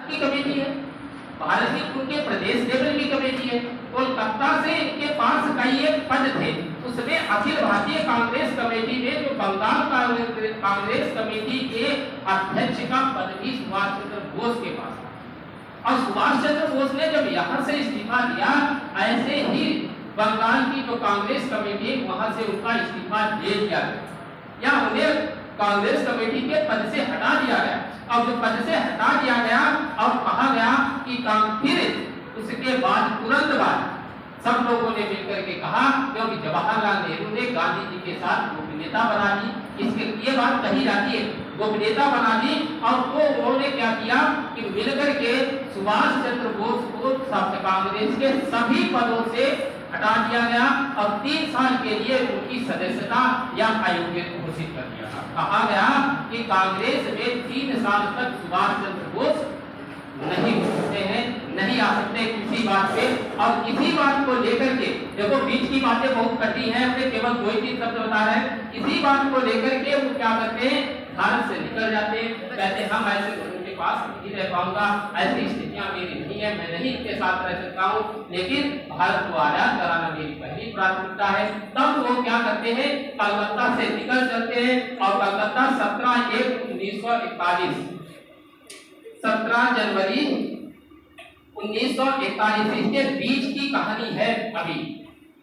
की कमेटी है, भारत की उनके प्रदेश लेवल की कमेटी है। कोलकाता से इनके पास कई एक पद थे, उसमें अखिल भारतीय कांग्रेस कमेटी में जो बंगाल कांग्रेस कमेटी के अध्यक्ष का पद भी सुभाष चंद्र बोस के पास था। और सुभाष चंद्र बोस ने जब यहाँ से इस्तीफा दिया, ऐसे ही बंगाल की जो कांग्रेस कमेटी वहां से उनका इस्तीफा दे दिया गया या उन्हें कांग्रेस कमेटी के पद से हटा दिया गया। अब जो पद से हटा दिया गया और कहा गया कि फिर उसके बाद तुरंत बाद सब लोगों ने मिलकर के कहा, क्योंकि जवाहरलाल नेहरू ने गांधी जी के साथ गोपनीयता बना दी, इसके ये बात कही जाती है, गोपनीयता बना दी। और तो उन्होंने क्या किया कि मिलकर के सुभाष चंद्र बोस को कांग्रेस के सभी पदों से हटा दिया गया और 3 साल के लिए उनकी सदस्यता या अयोग्य घोषित कर दिया था। कहा गया कि कांग्रेस में 3 साल तक सुभाष चंद्र बोस नहीं हो सकते हैं, नहीं आ सकते किसी बात पे। और इसी बात को लेकर के देखो, बीच की बातें बहुत कटी हैं, हमने केवल 2-3 शब्द बता रहे हैं। इसी बात को लेकर के वो क्या करते हैं, भारत से निकल जाते हैं, कहते हम ऐसे लोगों के पास नहीं रह पाऊंगा, ऐसी स्थितियां मेरी नहीं है, मैं नहीं इनके साथ रह सकता हूँ, लेकिन भारत को आजाद कराना मेरी पहली प्राथमिकता है। तब वो क्या करते हैं, कलकत्ता से निकल चलते हैं और कलकत्ता 17 जनवरी 1941, इसके बीच की कहानी है। अभी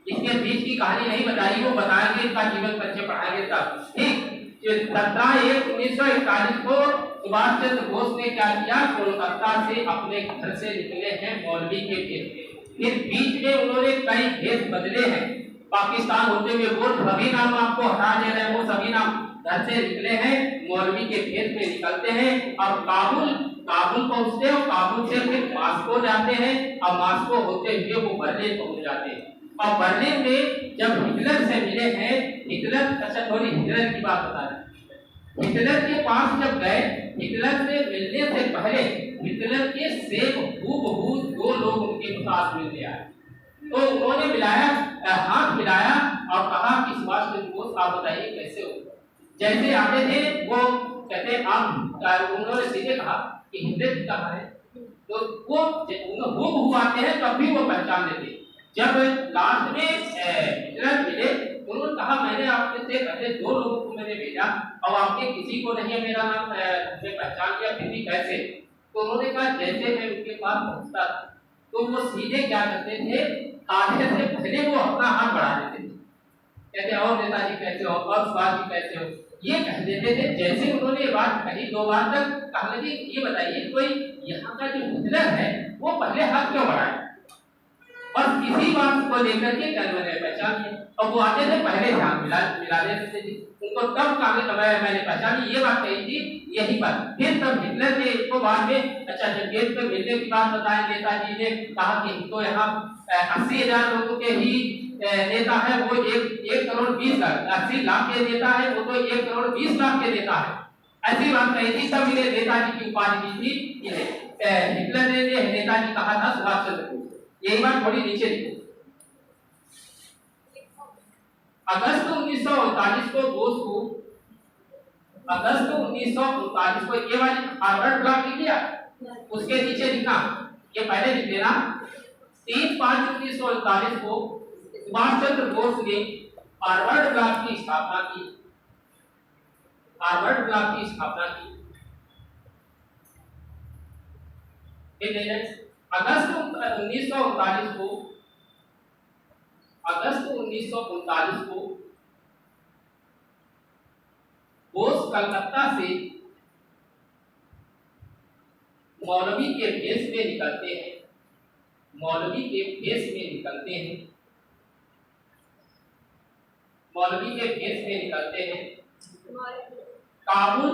इसके बीच की कहानी नहीं बताई, वो बताएंगे, इनका जीवन परिचय पढ़ाएंगे तब, ठीक। 17/1/1941 को सुभाष चंद्र बोस ने क्या किया, कोलकाता से अपने घर से निकले हैं मौलवी के भेष में। फिर बीच में उन्होंने कई भेष बदले हैं, पाकिस्तान होते हुए वो सभी नाम आपको हटा दे रहे हैं, वो सभी नाम घर से निकले हैं, मौलवी के भेष में निकलते हैं और काबुल पहुंचते हैं और काबुल से फिर मास्को जाते हैं और मास्को होते हुए वो बर्लिन पहुंच जाते हैं। और बर्लिन में जब हिटलर से मिले हैं, थोड़ी हिटलर की बात बता रहे, हिटलर के पास जब गए, हिटलर से मिलने से पहले हिटलर के सेब हूबहू 2 लोग उनके पास मिलने आए, तो उन्होंने मिलाया, हाथ मिलाया और कहा कि सुभाष चंद्र बोस आप बताइए कैसे हो। जैसे आते थे वो कहते आप, उन्होंने सीधे कहा कि हिटलर जी कहाँ है, तो वो हूबहू आते हैं तब भी वो पहचान लेते। जब लास्ट में हिटलर मिले, उन्होंने कहा मैंने आपके से पहले 2 लोगों को मैंने भेजा और आपने किसी को नहीं मेरा नाम पहचान किया, फिर भी कैसे। तो उन्होंने कहा जैसे मैं उनके पास पहुंचता था तो वो सीधे क्या करते थे, आधे से पहले वो अपना हाथ बढ़ा देते थे, कहते और नेताजी कैसे हो, और सुभाष जी कैसे हो, ये कह देते थे। जैसे उन्होंने ये बात कही 2 बार तक, कहा लगे ये बताइए कोई यहाँ का जो हिटलर है वो पहले हाथ क्यों बढ़ाए, और किसी बात को लेकर के मैंने पहचान लिया। और वो आते थे पहले ध्यान मिला देते थे उनको, तब मैंने पहचानी, ये बात कही थी, यही बात। फिर तब हिटलर ने इसको बाद में, अच्छा जब गेट पर मिलने की बात बताई, नेताजी ने कहा कि तो यहाँ 80,000 लोगों के ही नेता है, वो 1 करोड़ 20 लाख, 80 लाख के नेता है, वो तो 1 करोड़ 20 लाख के नेता है, ऐसी बात कही थी। तब इन्हें नेताजी की उपाधि दी थी, हिटलर ने नेताजी कहा था सुभाष चंद्र बोस। यही बात थोड़ी नीचे लिखो। अगस्त 1939 को बोस को, अगस्त 1939 को ये वाली हार्वर्ड ब्लॉक लिख लिया, उसके नीचे लिखा, ये पहले लिख देना, 3/5/1939 को सुभाष चंद्र बोस ने हार्वर्ड ब्लॉक की स्थापना की, हार्वर्ड ब्लॉक की स्थापना की। अगस्त 1939 को, अगस्त 1939 को बोस कलकत्ता से मौलवी के भेष में निकलते हैं, मौलवी के भेष में निकलते हैं, मौलवी के भेष में निकलते हैं, काबुल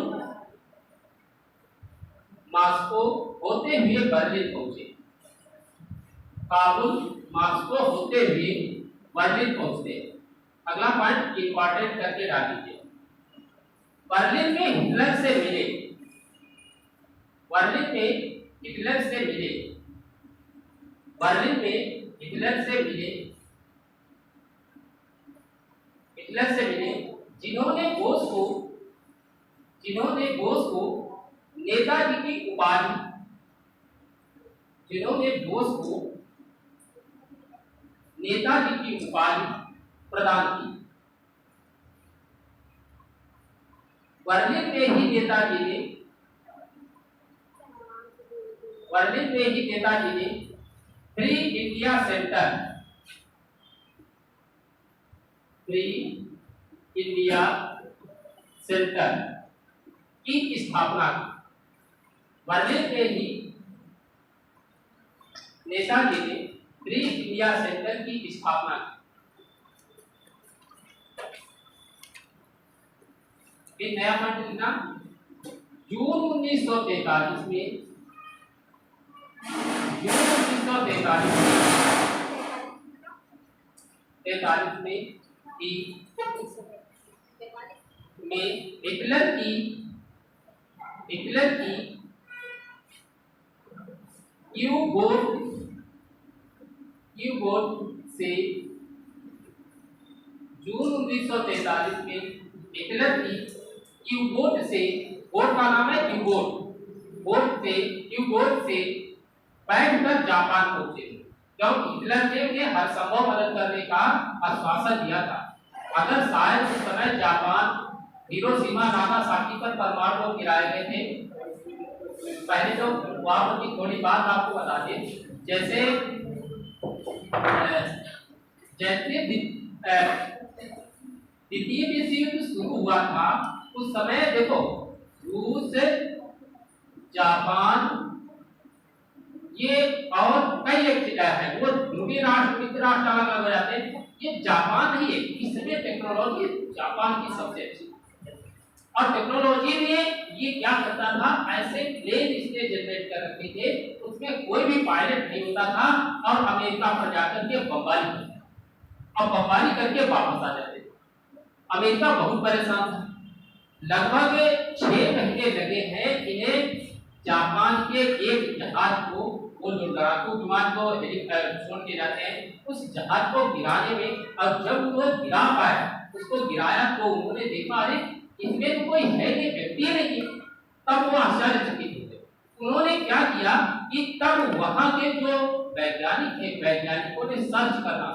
मास्को होते हुए बर्लिन पहुंचे, काबुल मास्को होते हुए बर्लिन पहुंचते। अगला पॉइंट इंपॉर्टेंट करके डाल दीजिए, बर्लिन में हिटलर से मिले, बर्लिन में हिटलर से मिले, बर्लिन में हिटलर से मिले, हिटलर से मिले, जिन्होंने बोस को नेताजी की उपाधि जिन्होंने बोस को नेताजी की उपाधि प्रदान की। बर्लिन में ही नेताजी ने फ्री इंडिया सेंटर की स्थापना की। बर्लिन में ही नेताजी ने फ्री इंडिया सेंटर की स्थापना की। एक नया पॉइंट लिखना, जून 1943 में हिटलर की यू-बोट से जून 1943 में हिटलर की यू-बोट से, बोट का नाम है यू-बोट से बैठकर जापान पहुंचे, जब हिटलर ने उन्हें हर संभव मदद करने का आश्वासन दिया था। अगर शायद उस समय जापान हिरोशिमा नागासाकी पर परमाणु बम गिराए गए थे। पहले तो वहां की थोड़ी बात आपको बता दें, जैसे द्वितीय विश्व युद्ध शुरू हुआ था, उस समय देखो रूस, जापान, ये और कई एक है, वो ध्रुवीय राष्ट्र मित्र राष्ट्र अलग अलग हो जाते हैं। ये जापान ही है, इसमें टेक्नोलॉजी जापान की सबसे अच्छी, और टेक्नोलॉजी में ये क्या करता था, ऐसे प्लेन इसने जनरेट कर रखे थे, उसमें कोई भी पायलट नहीं होता था, और अमेरिका पर जाकर के बमबारी करके वापस आ जाते थे। अमेरिका बहुत परेशान था। लगभग 6 महीने लगे हैं इन्हें जापान के एक जहाज को, वो जो लड़ाकू विमान को छोड़ के जाते हैं, उस जहाज को गिराने में, और जब वो गिरा पाए, उसको गिराया तो उन्होंने देखा अरे इसमें तो कोई है नहीं, व्यक्ति नहीं, तब वो आश्चर्यचकित हुए। उन्होंने क्या किया कि तब वहां के जो वैज्ञानिक थे, वैज्ञानिकों ने सर्च करना,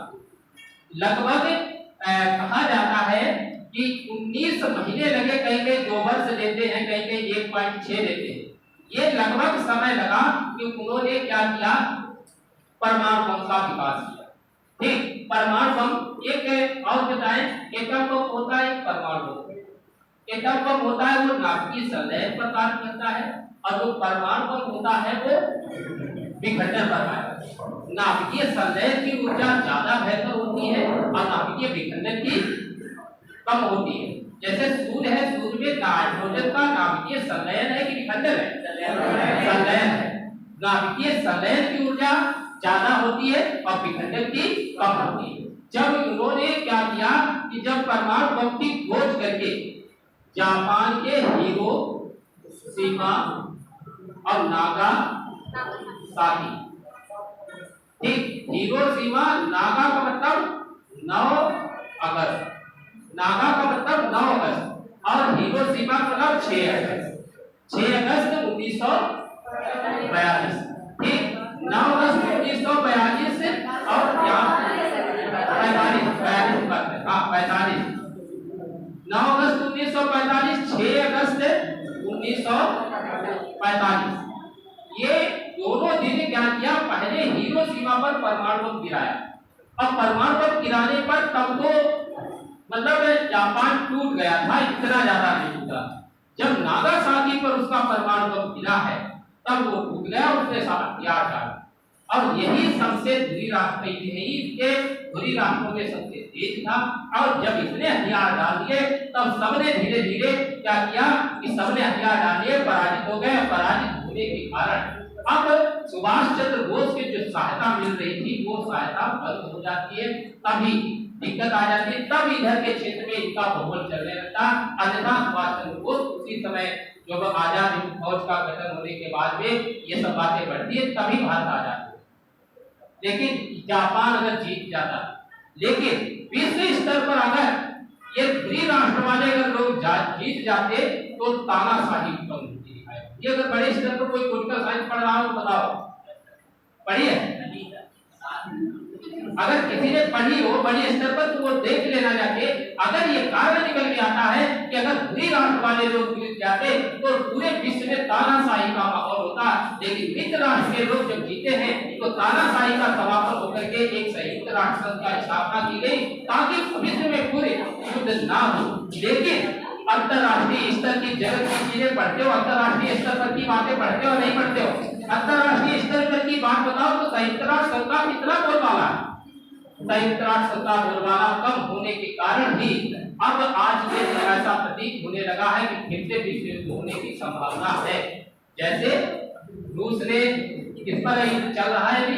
लगभग कहा जाता है कि 19 महीने लगे, कहीं 2 वर्ष लेते हैं, कहीं 1.6 लेते हैं। ये लगभग समय लगा कि उन्होंने क्या किया, परमाणु बम का विकास किया। ठीक, परमाणु बम एक और बताएं, एटम बम होता है, एक परमाणु बम। एटम बम होता है वो नाभिकीय संलयन पर कार्य करता है, और जो परमाणु बम होता है वो विखंडन पर कार्य। नाभिकीय संलयन की ऊर्जा ज्यादा बेहतर होती है और नाभिकीय विखंडन की कम होती है। जैसे सूर्य है, सूर्य में नाइट्रोजन का नाभिकीय संलयन है कि विखंडन है? संलयन है। नाभिकीय संलयन की ऊर्जा ज्यादा होती है और विखंडन की कम होती है। जब उन्होंने क्या किया कि जब परमाणु बम की खोज करके जापान के हिरोशिमा और नागासाकी, ठीक, हिरोशिमा नागा का मतलब 9 अगस्त, नागा का मतलब 9 अगस्त और हिरोशिमा का मतलब 6 अगस्त, 6 अगस्त 1942, ठीक, 9 अगस्त 1942 और यहाँ 45, 9 अगस्त 1945, 6 अगस्त 1945, ये दोनों दिन क्या किया, पहले हिरोशिमा पर परमाणु बम गिराया, और परमाणु बम गिराने पर तब तो मतलब जापान टूट गया था, इतना ज्यादा नहीं टूटा। जब नागासाकी पर उसका परमाणु बम गिरा है तब वो टूट गया, उसने साथ हथियार डाला, और यही सबसे धुरी राष्ट्र धुरी राष्ट्रों में सबसे तेज था। और जब इसने हथियार डाल दिए तब सबने धीरे धीरे क्या किया कि सबने हथियार डाल दिए, पराजित हो गए। पराजित होने के कारण अब सुभाष चंद्र बोस की जो सहायता मिल रही थी वो सहायता बंद हो जाती है, तभी दिक्कत आ जाती है, तब इधर के क्षेत्र में इनका बहुबल चलने लगता। अन्यथा सुभाष चंद्र बोस उसी समय जब आजाद हिंद फौज का गठन होने के बाद में ये सब बातें बढ़ती है, तभी भारत आजाद। लेकिन जापान अगर जीत जाता, लेकिन विश्व स्तर पर अगर ये फ्री राष्ट्र वाले अगर लोग जीत जाते तो तानाशाही कम होती है। ये अगर बड़े स्तर पर कोई पॉलिटिकल साइंस पढ़ रहा हो तो बताओ, पढ़ी है? अगर किसी ने पढ़ी हो बड़ी स्तर पर तो वो देख लेना जाके। अगर ये कारण निकल के आता है कि अगर बुरी राष्ट्र वाले लोग जीत जाते तो पूरे विश्व में तानाशाही का माहौल होता, लेकिन मित्र राष्ट्र के लोग जब जीते हैं तो तानाशाही का समापन होकर के एक संयुक्त राष्ट्र संघ की स्थापना की गई ताकि भविष्य में पूरे युद्ध ना हो। लेकिन अंतरराष्ट्रीय स्तर की जगत की चीजें पढ़ते हो, अंतरराष्ट्रीय स्तर पर की बातें पढ़ते हो नहीं पढ़ते हो? अंतरराष्ट्रीय स्तर पर की बात बताओ तो संयुक्त राष्ट्र संघ का कितना बोलबाला है? संयुक्त राष्ट्र संघ का बोलबाला कम होने के कारण ही अब आज के ऐसा प्रतीत होने लगा है कि फिर से विश्व युद्ध होने की संभावना है। जैसे रूस ने किस पर चल रहा है अभी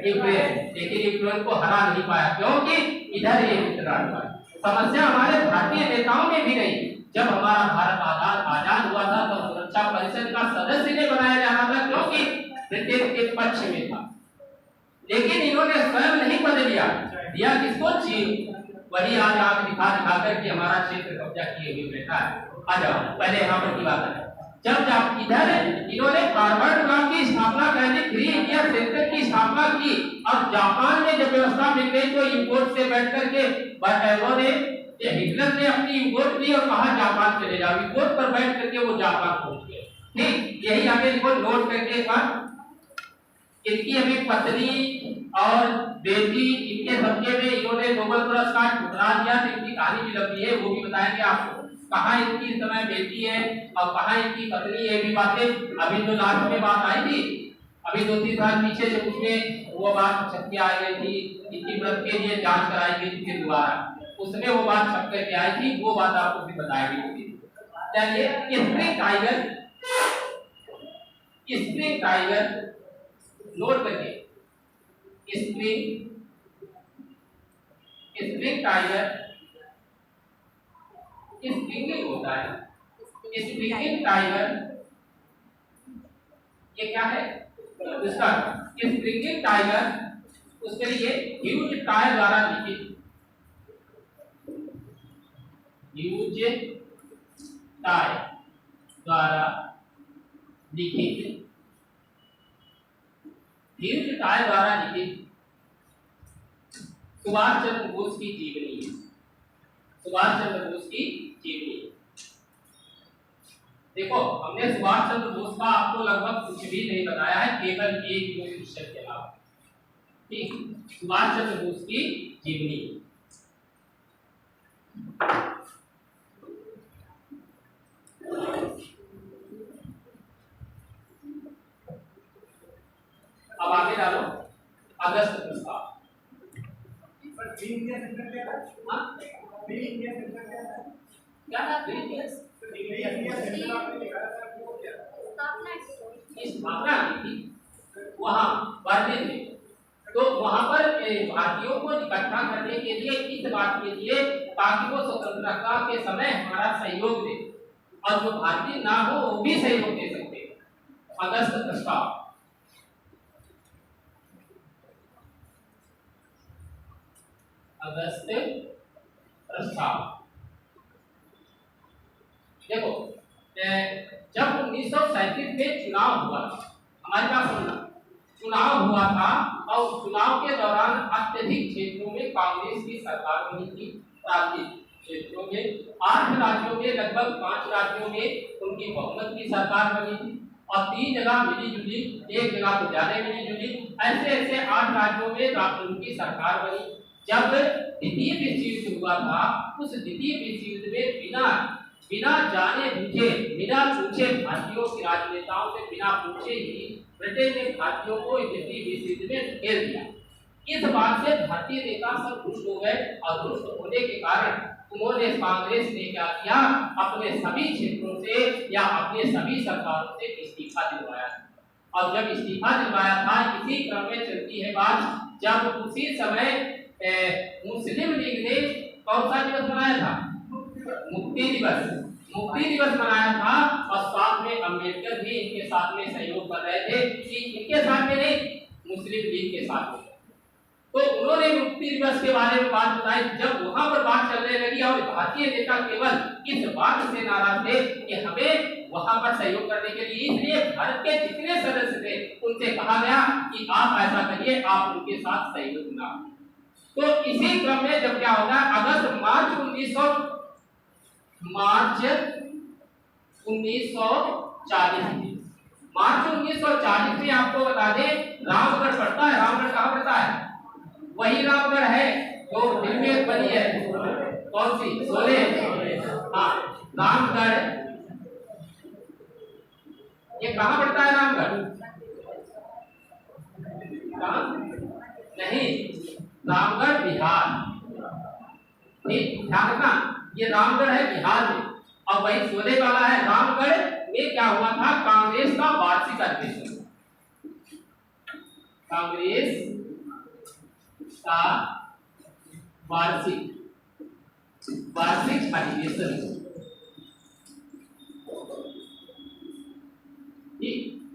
यूक्रेन, लेकिन यूक्रेन को हरा नहीं पाया क्योंकि इधर ये मित्र राष्ट्र है। समस्या हमारे भारतीय नेताओं में भी रही। जब हमारा भारत आजाद हुआ था तो सुरक्षा परिषद का सदस्य ने बनाया जाना था क्योंकि ब्रिटेन के पक्ष में था, लेकिन इन्होंने स्वयं नहीं बदल दिया किसको? चीन। वही आज आप दिखा करके हमारा क्षेत्र कब्जा किए हुए बैठा है। आ जाओ पहले यहाँ पर की बात है। जब इधर इन्होंने फॉरवर्ड ब्लॉक की स्थापना करने, फ्री इंडिया सेंटर की स्थापना की और जापान में जब व्यवस्था मिल गई तो इंपोर्ट से बैठ करके उन्होंने हिटलर ने अपनी इंपोर्ट ली और कहा जापान चले जाओ। इंपोर्ट पर बैठ करके वो जापान पहुंच गए। ठीक यही आगे रिपोर्ट नोट करके एक बार इनकी अभी पत्नी और बेटी इनके सबके में इन्होंने नोबेल पुरस्कार ठुकरा दिया। तो इनकी कहानी भी लंबी है, वो भी बताएंगे आपको। कहाँ इनकी इस समय बेटी है और कहाँ इनकी पत्नी है, भी बातें अभी जो लास्ट में बात आई थी, अभी 2-3 साल पीछे से उसमें वो बात छप के आई गई थी। इनकी मृत के लिए जांच कराई गई थी फिर दोबारा, उसमें वो बात छप करके आई थी, वो बात आपको भी बताई गई थी। चलिए स्प्रिंग टाइगर नोट करिए। स्प्रिंग टाइगर स्प्रिंगिंग होता है। स्प्रिंगिंग टाइगर ये क्या है इसका? स्प्रिंगिंग टाइगर उसके लिए ह्यूज टायर द्वारा लिखित, ह्यूज टायर द्वारा लिखित, ह्यूज टायर द्वारा लिखित सुभाष चंद्र बोस की जीवनी है। सुभाष चंद्र बोस की जीवनी। देखो हमने सुभाष चंद्र बोस का आपको लगभग कुछ भी नहीं बताया है, केवल एक दो विषय के अलावा। ठीक, सुभाष चंद्र बोस की जीवनी। अब आगे डालो अगस्त प्रस्ताव। स्थापना की थी वहां बर्लिन में, तो वहां पर भारतीयों को इकट्ठा करने के लिए, इस बात के लिए ताकि वो स्वतंत्रता के समय हमारा सहयोग दे और जो भारतीय ना हो वो भी सहयोग दे सकते। अगस्त प्रस्ताव। अगस्त प्रस्ताव देखो, जब 1937 में चुनाव हुआ, हमारे पास सुनना, चुनाव हुआ था और चुनाव के दौरान अत्यधिक क्षेत्रों में कांग्रेस की सरकार बनी थी। प्रांतीय क्षेत्रों में 8 राज्यों में, लगभग 5 राज्यों में उनकी बहुमत की सरकार बनी थी और 3 जगह मिली जुली, एक जगह तो ज्यादा मिली जुली, ऐसे 8 राज्यों में उनकी सरकार बनी। जब द्वितीय विश्व युद्ध हुआ था, उस द्वितीय विश्व युद्ध में बिना जाने बूझे, बिना पूछे भारतीयों के राजनेताओं से बिना पूछे ही ब्रिटेन ने भारतीयों को द्वितीय विश्व युद्ध में घेर दिया। इस बात से भारतीय नेता सब खुश हो गए और खुश होने के कारण उन्होंने, कांग्रेस ने क्या किया, अपने सभी क्षेत्रों से या अपने सभी सरकारों से इस्तीफा दिलवाया। और जब इस्तीफा दिलवाया था, इसी क्रम में चलती है बात, जब उसी समय मुस्लिम लीग ने कौन सा दिवस मनाया था? मुक्ति दिवस मनाया था और साथ में अम्बेडकर भी इनके साथ में सहयोग कर रहे थे कि इनके साथ में नहीं, मुस्लिम लीग के साथ में। तो उन्होंने मुक्ति दिवस के बारे में बात बताई। जब वहां पर बात चलने लगी और भारतीय नेता केवल इस बात से नाराज थे कि हमें वहां पर सहयोग करने के लिए, इसलिए भारत के जितने सदस्य थे उनसे कहा गया कि आप ऐसा करिए, आप उनके साथ सहयोग ना। तो इसी क्रम में जब क्या होता है, मार्च 1940 में आपको बता दें रामगढ़ पड़ता है। रामगढ़ कहाँ पड़ता है? वही रामगढ़ है जो फिल्म में बनी है, कौन सी? शोले। हाँ, रामगढ़ ये कहाँ पड़ता है? रामगढ़ कहाँ? नहीं, रामगढ़ बिहार। ठीक, ध्यान रखना, ये रामगढ़ है बिहार में, और वही शोले वाला है रामगढ़ में। क्या हुआ था? कांग्रेस का वार्षिक अधिवेशन, कांग्रेस का वार्षिक अधिवेशन।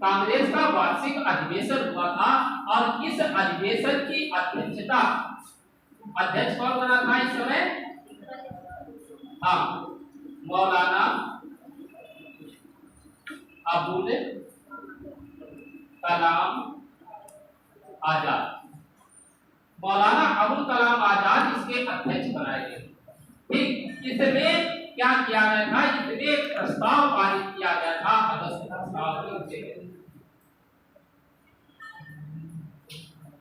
कांग्रेस का वार्षिक अधिवेशन हुआ था, और इस अधिवेशन की अध्यक्षता, अध्यक्ष कौन बना था इस समय? हाँ, मौलाना अबुल कलाम आजाद। मौलाना अबुल कलाम आजाद इसके अध्यक्ष बनाए गए। ठीक, इसमें क्या किया गया था? इसमें प्रस्ताव पारित किया गया था अगस्त प्रस्ताव के।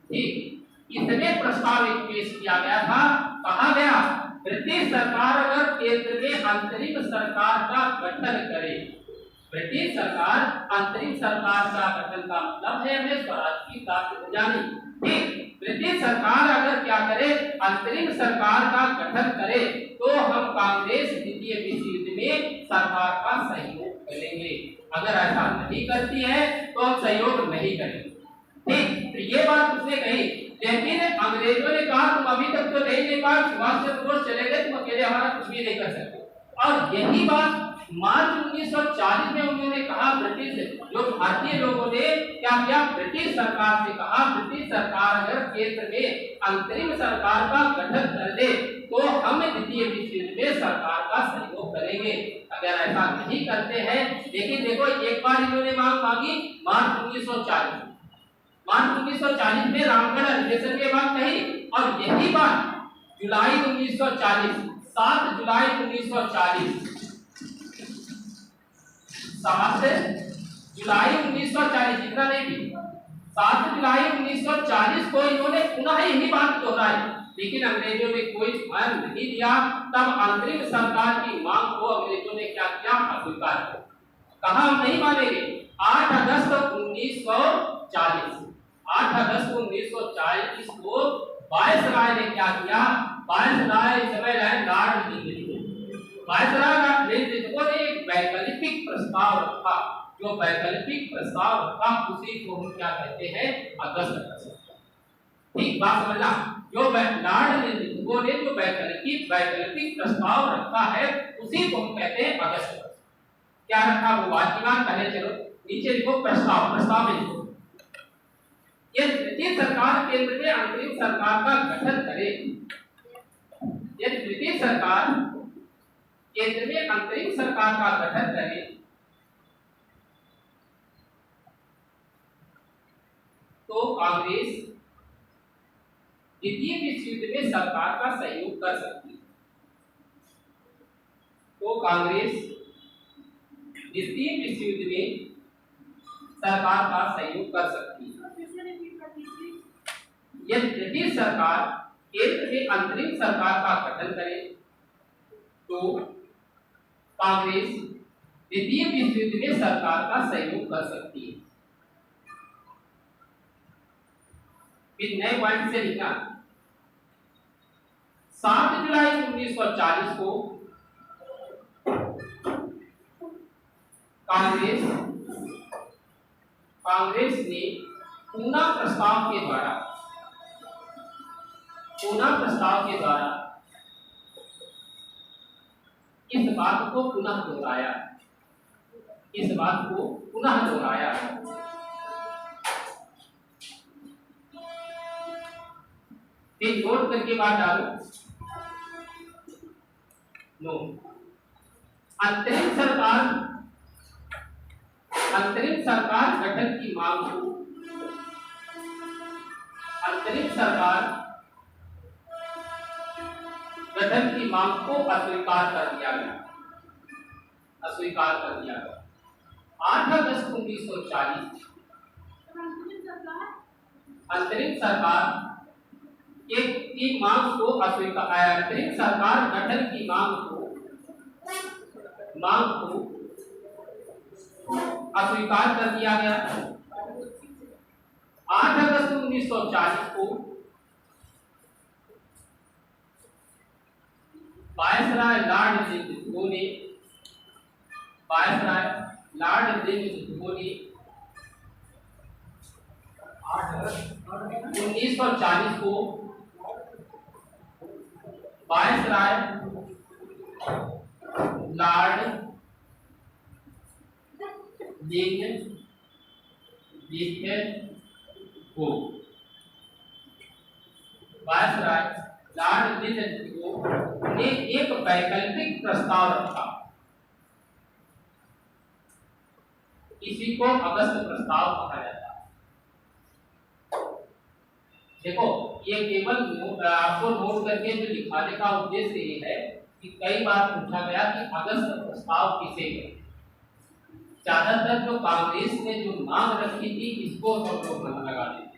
ठीक, इसमें प्रस्ताव एक पेश किया गया था। कहा गया ब्रिटिश सरकार अगर केंद्र में अंतरिम सरकार का गठन करे, ब्रिटिश सरकार अंतरिम सरकार का गठन का मतलब है हमें स्वराज की प्राप्ति हो जानी। ठीक, ब्रिटिश सरकार अगर क्या करे? अंतरिम सरकार का गठन करे, तो हम कांग्रेस द्वितीय विश्व युद्ध में सरकार का सहयोग करेंगे। अगर ऐसा नहीं करती है तो हम सहयोग नहीं करेंगे। ठीक, तो ये बात उसने कही, लेकिन अंग्रेजों ने कहा तुम अभी तक तो नहीं पाए, सुभाष चंद्र बोस चले गए, तुम अकेले हमारा कुछ भी नहीं कर सकते। और यही बात मार्च 1940 में उन्होंने कहा, ब्रिटिश जो भारतीय लोगों ने क्या किया? ब्रिटिश सरकार से कहा, ब्रिटिश सरकार अगर केंद्र में अंतरिम सरकार का गठन कर दे तो हम द्वितीय विश्व युद्ध में सरकार का सहयोग करेंगे। अगर ऐसा नहीं करते हैं, लेकिन देखो एक बार इन्होंने मांग मांगी मार्च 1940 में रामगढ़ अधिवेशन के बाद कही, और यही बात जुलाई 1940, 7 जुलाई 1940, 7 जुलाई 1940, इतना नहीं भी, 7 जुलाई 1940 को इन्होंने पुनः यही बात दोहराई, लेकिन अंग्रेजों ने कोई ध्यान नहीं दिया। तब अंतरिम सरकार की मांग को अंग्रेजों ने क्या किया? अस्वीकार किया। कहा हम नहीं मानेंगे। 8 अगस्त 1940 को वायसराय ने क्या किया? वायसराय समय रहे लॉर्ड लिंकन। वायसराय ने एक वैकल्पिक प्रस्ताव रखा, जो वैकल्पिक प्रस्ताव रखा उसी को हम क्या कहते हैं? अगस्त प्रस्ताव। ठीक बात समझना, जो लॉर्ड लिंकन ने जो वैकल्पिक प्रस्ताव रखा है उसी को हम कहते हैं अगस्त प्रस्ताव। क्या रखा वो वाक्यवान पहले चलो नीचे लिखो, प्रस्ताव में लिखो। ये ब्रिटिश सरकार केंद्र में अंतरिम सरकार का गठन करे, यदि ब्रिटिश सरकार केंद्र में अंतरिम सरकार का गठन करे तो कांग्रेस द्वितीय विश्व युद्ध में सरकार का सहयोग कर सकती है। तो कांग्रेस द्वितीय विश्व युद्ध में सरकार का सहयोग कर सकती है। यदि ब्रिटिश सरकार केंद्र में अंतरिम सरकार का गठन करे तो कांग्रेस द्वितीय विश्व युद्ध में सरकार का सहयोग कर सकती है। फिर नए पॉइंट से लिखा, 7 जुलाई 1940 को कांग्रेस ने पूना प्रस्ताव के द्वारा इस बात को पुनः दोहराया। फिर नोट करके बात डालो। नो, अंतरिम सरकार गठन की मांग को अंतरिम सरकार गठन की मांग को अस्वीकार कर दिया गया। 8 अगस्त 1940 अंतरिम सरकार की मांग को अस्वीकार, अंतरिम सरकार गठन की मांग को अस्वीकार कर दिया गया। 8 अगस्त 1940 को वायसराय लॉर्ड लिंगथो ने 1940 को वायसराय लॉर्ड लिंगथो ने एक वैकल्पिक प्रस्ताव रखा। इसी को अगस्त प्रस्ताव कहा जाता है। देखो, ये केवल आपको नोट करके जो लिखाने का उद्देश्य ये है कि कई बार पूछा गया कि अगस्त प्रस्ताव किसे कहते हैं। ज्यादातर जो कांग्रेस ने जो मांग रखी थी इसको सब लोग मन लगा देते।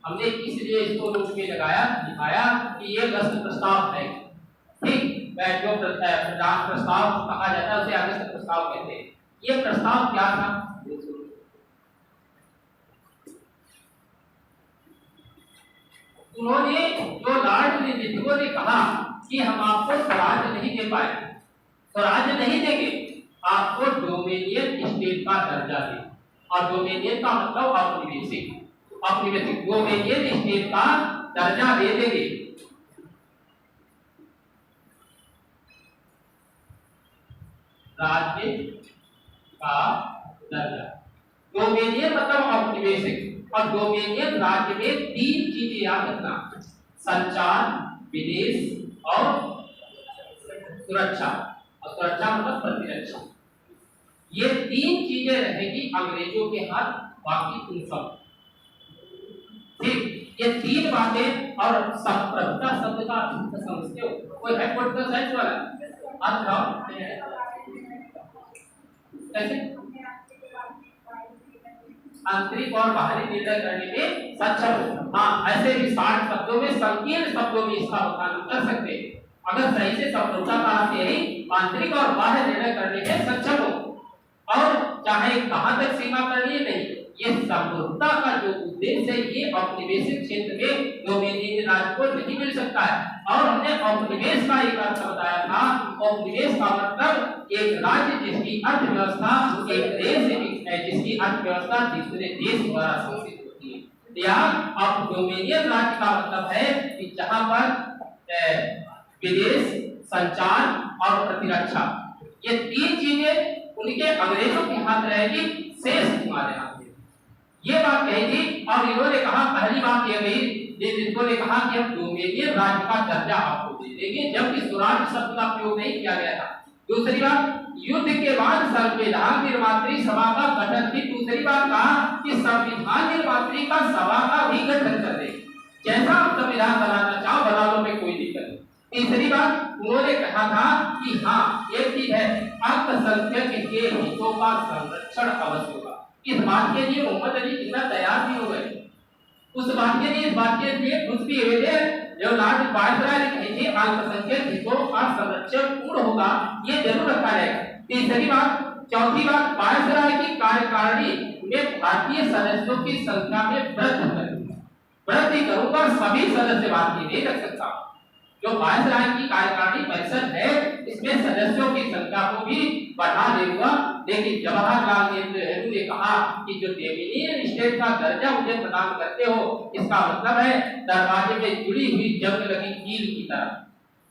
हमने इसलिए इसको नोट में दिखाया कि ये अगस्त प्रस्ताव है। ठीक, जो प्रधान प्रस्ताव कहा जाता है उसे अगस्त प्रस्ताव कहते हैं। ये प्रस्ताव क्या था? उन्होंने जो लॉर्ड लिंगथो ने कहा कि हम आपको स्वराज नहीं दे पाए, स्वराज नहीं देंगे, आपको डोमिनियन स्टेट का दर्जा दें। और डोमिनियन का मतलब औपनिवेशिक डोमिनियन स्टेट का दर्जा दे देंगे। राज्य का दर्जा, डोमिनियन मतलब औपनिवेशिक, और डोमिनियन राज्य में 3 चीजें याद रखना: संचार, विदेश और सुरक्षा। और सुरक्षा मतलब प्रतिरक्षा। ये 3 चीजें रहेगी अंग्रेजों के हाथ, बाकी तुम सब। ठीक, ये 3 बातें। और संप्रभुता शब्द का अर्थ समझते हो? कोई है पॉलिटिकल साइंस वाला? अर्थ कैसे? आंतरिक और बाहरी निर्णय करने में सक्षम। हाँ, ऐसे भी 60 शब्दों में, संकीर्ण शब्दों में इसका वर्णन कर सकते हैं। अगर सही से संप्रभुता का अर्थ यही आंतरिक और बाह्य निर्णय करने में सक्षम हो, और चाहे कहां तक सीमा करनी है, नहीं, ये संप्रभुता का जो उद्देश्य है ये औपनिवेशिक क्षेत्र में डोमिनियन राज्य को नहीं मिल सकता है। और हमने औपनिवेश का एक अर्थ बताया था। औपनिवेश का मतलब एक राज्य जिसकी अर्थव्यवस्था एक देश है, जिसकी अर्थव्यवस्था दूसरे देश द्वारा शासित होती है। या अब डोमिनियन राज्य का मतलब है कि जहां पर विदेश, संचार और प्रतिरक्षा, ये 3 चीजें उनके अंग्रेजों के हाथ रहेगी, शेष हमारे हाथ। ये बात कही थी। और इन्होंने कहा, पहली बात यह कही, लिंगथो ने कहा कि हम डोमिनियन राज्य का दर्जा आपको दे देंगे, जबकि स्वराज शब्द का प्रयोग नहीं किया गया था। दूसरी बात, युद्ध के बाद संविधान निर्मात्री सभा का गठन की। दूसरी बात कहा कि संविधान निर्मात्री का सभा का भी गठन कर दे, जैसा आप संविधान बनाना चाहो बना लो, में कोई दिक्कत नहीं। तीसरी बात, उन्होंने कहा था कि हाँ, एक चीज है, अल्पसंख्यक के हितों का संरक्षण अवश्य होगा। इस बात के लिए मोहम्मद अली जिन्ना तैयार भी हो गए। उस बात के लिए, इस बात के लिए खुश भी हुए थे। जो लॉर्ड वायसराय ने कही थी अल्पसंख्यक हितों का संरक्षण पूर्ण होगा, ये जरूर रखा जाएगा। तीसरी बात, चौथी बात, वायसराय की कार्यकारिणी में भारतीय सदस्यों की संख्या में वृद्धि करूंगा। सभी सदस्य भारतीय नहीं रख सकता। जो वायसराय की कार्यकारिणी परिषद है, इसमें सदस्यों की संख्या को भी बढ़ा देगा। लेकिन जवाहरलाल नेहरू ने कहा कि जो डोमिनियन स्टेट का दर्जा मुझे प्रदान करते हो, इसका मतलब है दरवाजे में जुड़ी हुई जंग लगी कील की तरह।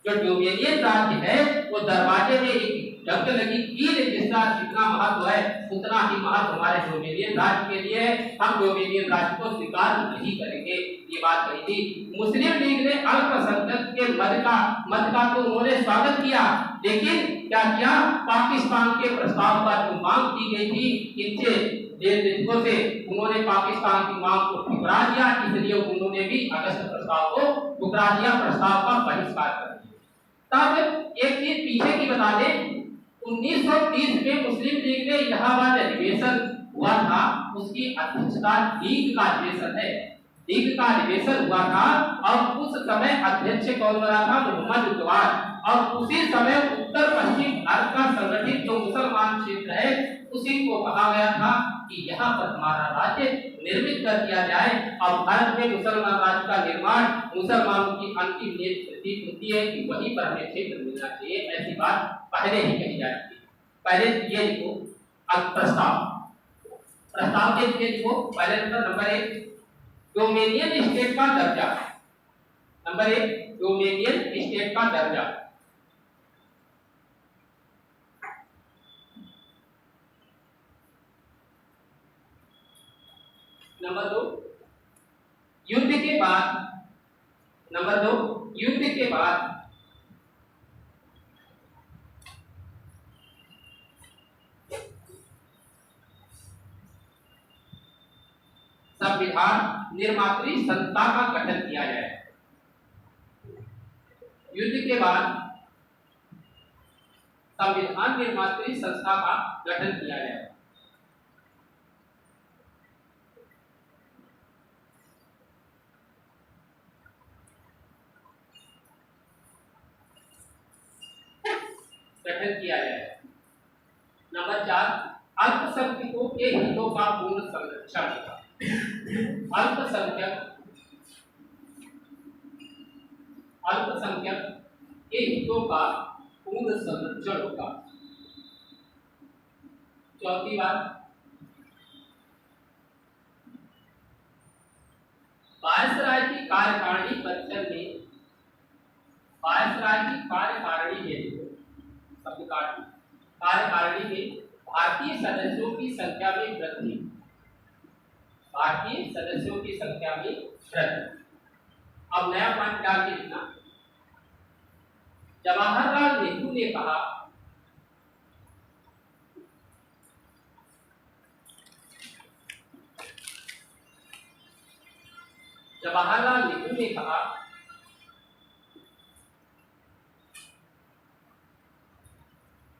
जो डोमिनियन राज्य है वो दरवाजे में एक जंग लगी कील, जिसका जितना महत्व है उतना ही महत्व हमारे डोमिनियन राज्य के लिए है। हम डोमिनियन राज्य को स्वीकार नहीं करेंगे, ये बात कही थी। मुस्लिम लीग ने अल्पसंख्यक के मत का तो उन्होंने स्वागत किया, लेकिन क्या किया, पाकिस्तान के प्रस्ताव पर जो मांग की गई थी, इनसे नेतृत्व से उन्होंने पाकिस्तान की मांग को ठुकरा दिया, इसलिए उन्होंने भी अगस्त प्रस्ताव को ठुकरा दिया, प्रस्ताव का बहिष्कार कर दिया। तब एक चीज पीछे की बता दें, 1930 में मुस्लिम लीग ने इलाहाबाद अधिवेशन हुआ था, उसकी अध्यक्षता लीग का अधिवेशन है, लीग का अधिवेशन हुआ था और उस समय अध्यक्ष कौन बना था? मोहम्मद उद्वार। और उसी समय उत्तर पश्चिम भारत का संगठित जो मुसलमान क्षेत्र है उसी को कहा गया था कि यहाँ पर हमारा राज्य निर्मित कर दिया जाए और भारत में मुसलमान राज्य का निर्माण मुसलमानों की अंतिम प्रतीक होती है कि वहीं पर हमें क्षेत्र मिलना चाहिए, ऐसी बात पहले ही कही जाती है। पहले ये लिखो प्रस्ताव, प्रस्ताव के लिए लिखो पहले नंबर 1 डोमिनियन स्टेट का दर्जा, नंबर 1 डोमिनियन स्टेट का दर्जा। नंबर 2 युद्ध के बाद, नंबर 2 युद्ध के बाद संविधान निर्मात्री संस्था का गठन किया जाए। युद्ध के बाद संविधान निर्मात्री संस्था का गठन किया जाए। गठन किया जाए। नंबर 4 अल्पसंख्यकों के हितों का पूर्ण संरक्षण होगा। अल्पसंख्यक के हितों का पूर्ण संरक्षण होगा। चौथी बात वायसराय की कार्यकारिणी परिषद में, वायसराय की कार्यकारिणी में कार्यकारिणी में भारतीय सदस्यों की संख्या में वृद्धि, भारतीय सदस्यों की संख्या में वृद्धि। अब नया पॉइंट डाल के लिखना, जवाहरलाल नेहरू ने कहा, जवाहरलाल नेहरू ने कहा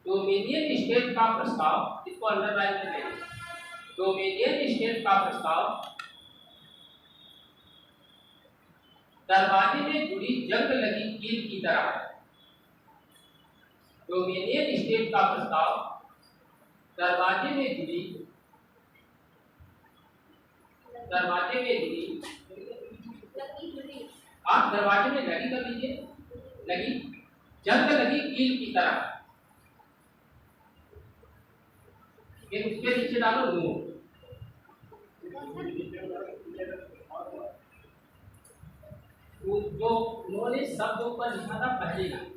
डोमिनियन स्टेट का प्रस्ताव, इसको अंडरलाइन करें, डोमिनियन स्टेट का प्रस्ताव दरवाजे में जुड़ी जंग लगी कील की तरह है। डोमिनियन स्टेट का प्रस्ताव दरवाजे में जुड़ी, दरवाजे में जुड़ी, आप दरवाजे में लगी कर लीजिए, लगी जंग लगी कील की तरह, ये उसके नीचे डालो नो। जो उन्होंने शब्दों पर लिखा था पहली लाइन,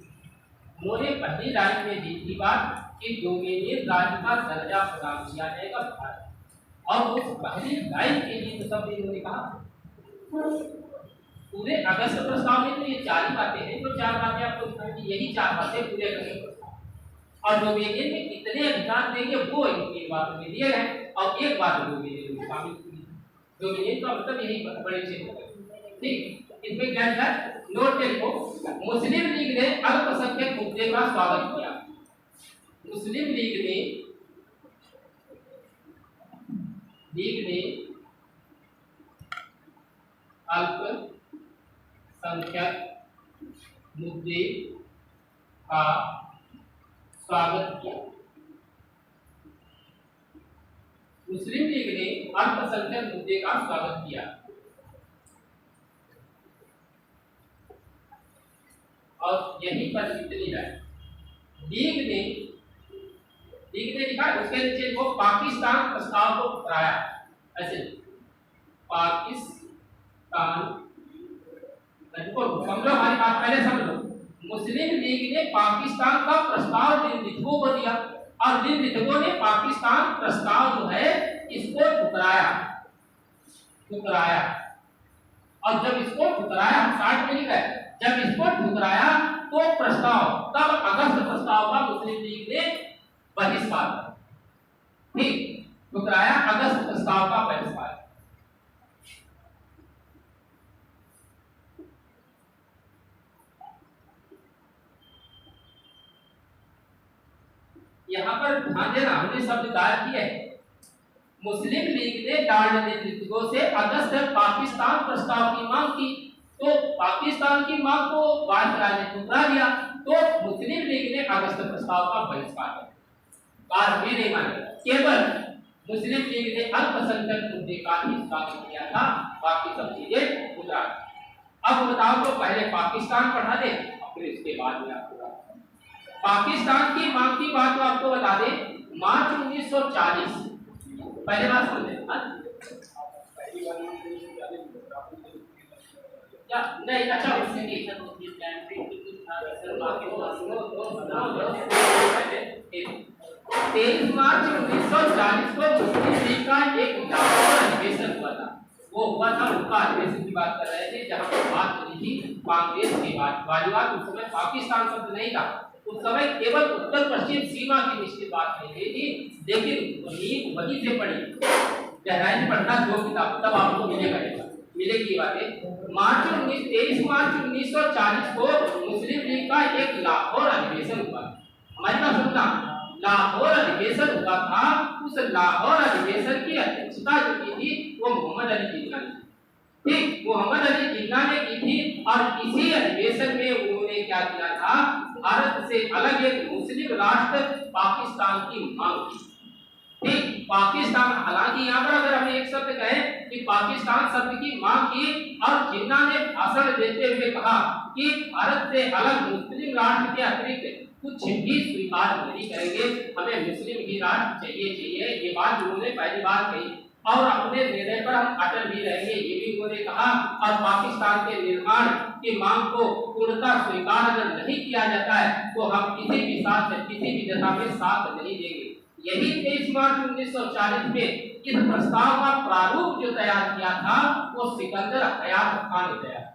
उन्होंने पहली लाइन में दी थी बात कि डोमिनियन राज्य का दर्जा प्रदान किया जाएगा भारत, और उस पहली लाइन के लिए तो सब इन्होंने कहा पूरे अगस्त प्रस्ताव में तो ये 4 ही बातें हैं, तो 4 बातें आपको दिखाएंगे, यही 4 बातें पूरे अगस्त प्रस्ताव, और डोमिनियन में कितने अधिकार देंगे वो एक बात में दिए हैं, और एक बात डोमिनियन में शामिल की। डोमिनियन का मतलब यही बड़े क्षेत्र, ठीक। इसमें क्या है, नोट देखो, मुस्लिम लीग ने अल्पसंख्यक मुद्दे का स्वागत किया। मुस्लिम लीग ने अल्पसंख्यक मुद्दे का स्वागत किया। मुस्लिम लीग ने अल्पसंख्यक मुद्दे का स्वागत किया और यहीं पर इतनी है, लीग ने लिखा, उसके नीचे वो पाकिस्तान प्रस्ताव को ठुकराया, ऐसे पाकिस्तान, समझो हमारी बात पहले समझो, मुस्लिम लीग ने पाकिस्तान का प्रस्ताव निर्मितों को दिया और निर्मितों ने पाकिस्तान प्रस्ताव जो है इसको ठुकराया, और जब इसको ठुकराया, 60 में लिखा है, जब इसको ठुकराया तो प्रस्ताव, तब अगस्त प्रस्ताव का मुस्लिम लीग ने बहिष्कार, ठीक, ठुकराया अगस्त प्रस्ताव का बहिष्कार। यहाँ पर ध्यान देना, हमने शब्द दायर किया है। मुस्लिम लीग ने डार्ड नेतृत्व से अगस्त में पाकिस्तान प्रस्ताव की मांग की, तो पाकिस्तान की मांग को वायसराय ने ठुकरा दिया, तो मुस्लिम लीग ने अगस्त प्रस्ताव का बहिष्कार किया। बात भी नहीं मानी, केवल मुस्लिम लीग ने अल्पसंख्यक मुद्दे का ही स्वागत किया था, बाकी सब चीजें ठुकरा। अब बताओ तो पहले पाकिस्तान पढ़ा दे, फिर इसके बाद में आपको पाकिस्तान की मांग की बात तो आपको बता दें। मार्च 1940 पहले बात सुन ले क्या नहीं, अच्छा उससे नहीं 23 मार्च 1940 को मुस्लिम लीग का एक अधिवेशन हुआ था। वो हुआ था उनका अधिवेशन की बात कर रहे थे, जहां पर बात करी थी कांग्रेस की बात। उस समय पाकिस्तान शब्द नहीं था, उस समय केवल उत्तर पश्चिम सीमा की निश्चित बात नहीं हुई थी, लेकिन वहीं से पढ़ी, गहराई से पढ़ना जो किताब तब आपको मिलेगी बातें। 23 मार्च 1940 को मुस्लिम लीग का एक लाहौर अधिवेशन हुआ। हमारी बात सुनना, लाहौर अधिवेशन हुआ था। उस लाहौर अधिवेशन की अध्यक्षता जो की थी वो मोहम्मद अली जिन्ना ने, ठीक, मोहम्मद अली जिन्ना ने की थी। और इसी अधिवेशन में उन्होंने क्या किया था, भारत से अलग एक मुस्लिम राष्ट्र पाकिस्तान की मांग की। ठीक, पाकिस्तान, हालांकि यहाँ पर अगर हम एक शब्द कहें कि पाकिस्तान शब्द की मांग की, और जिन्ना ने भाषण देते हुए कहा कि भारत से अलग मुस्लिम राष्ट्र के अतिरिक्त कुछ भी स्वीकार नहीं करेंगे, हमें मुस्लिम ही राष्ट्र चाहिए। ये बात उन्होंने पहली बार कही, और अपने निर्णय पर हम अटल भी रहेंगे, ये भी उन्होंने कहा। और पाकिस्तान के निर्माण की मांग को पूर्णतः स्वीकार अगर नहीं किया जाता है तो हम किसी भी दशा में साथ नहीं देंगे। यही 23 मार्च 1940 में इस प्रस्ताव का प्रारूप जो तैयार किया था वो सिकंदर हयात खान ने तैयार।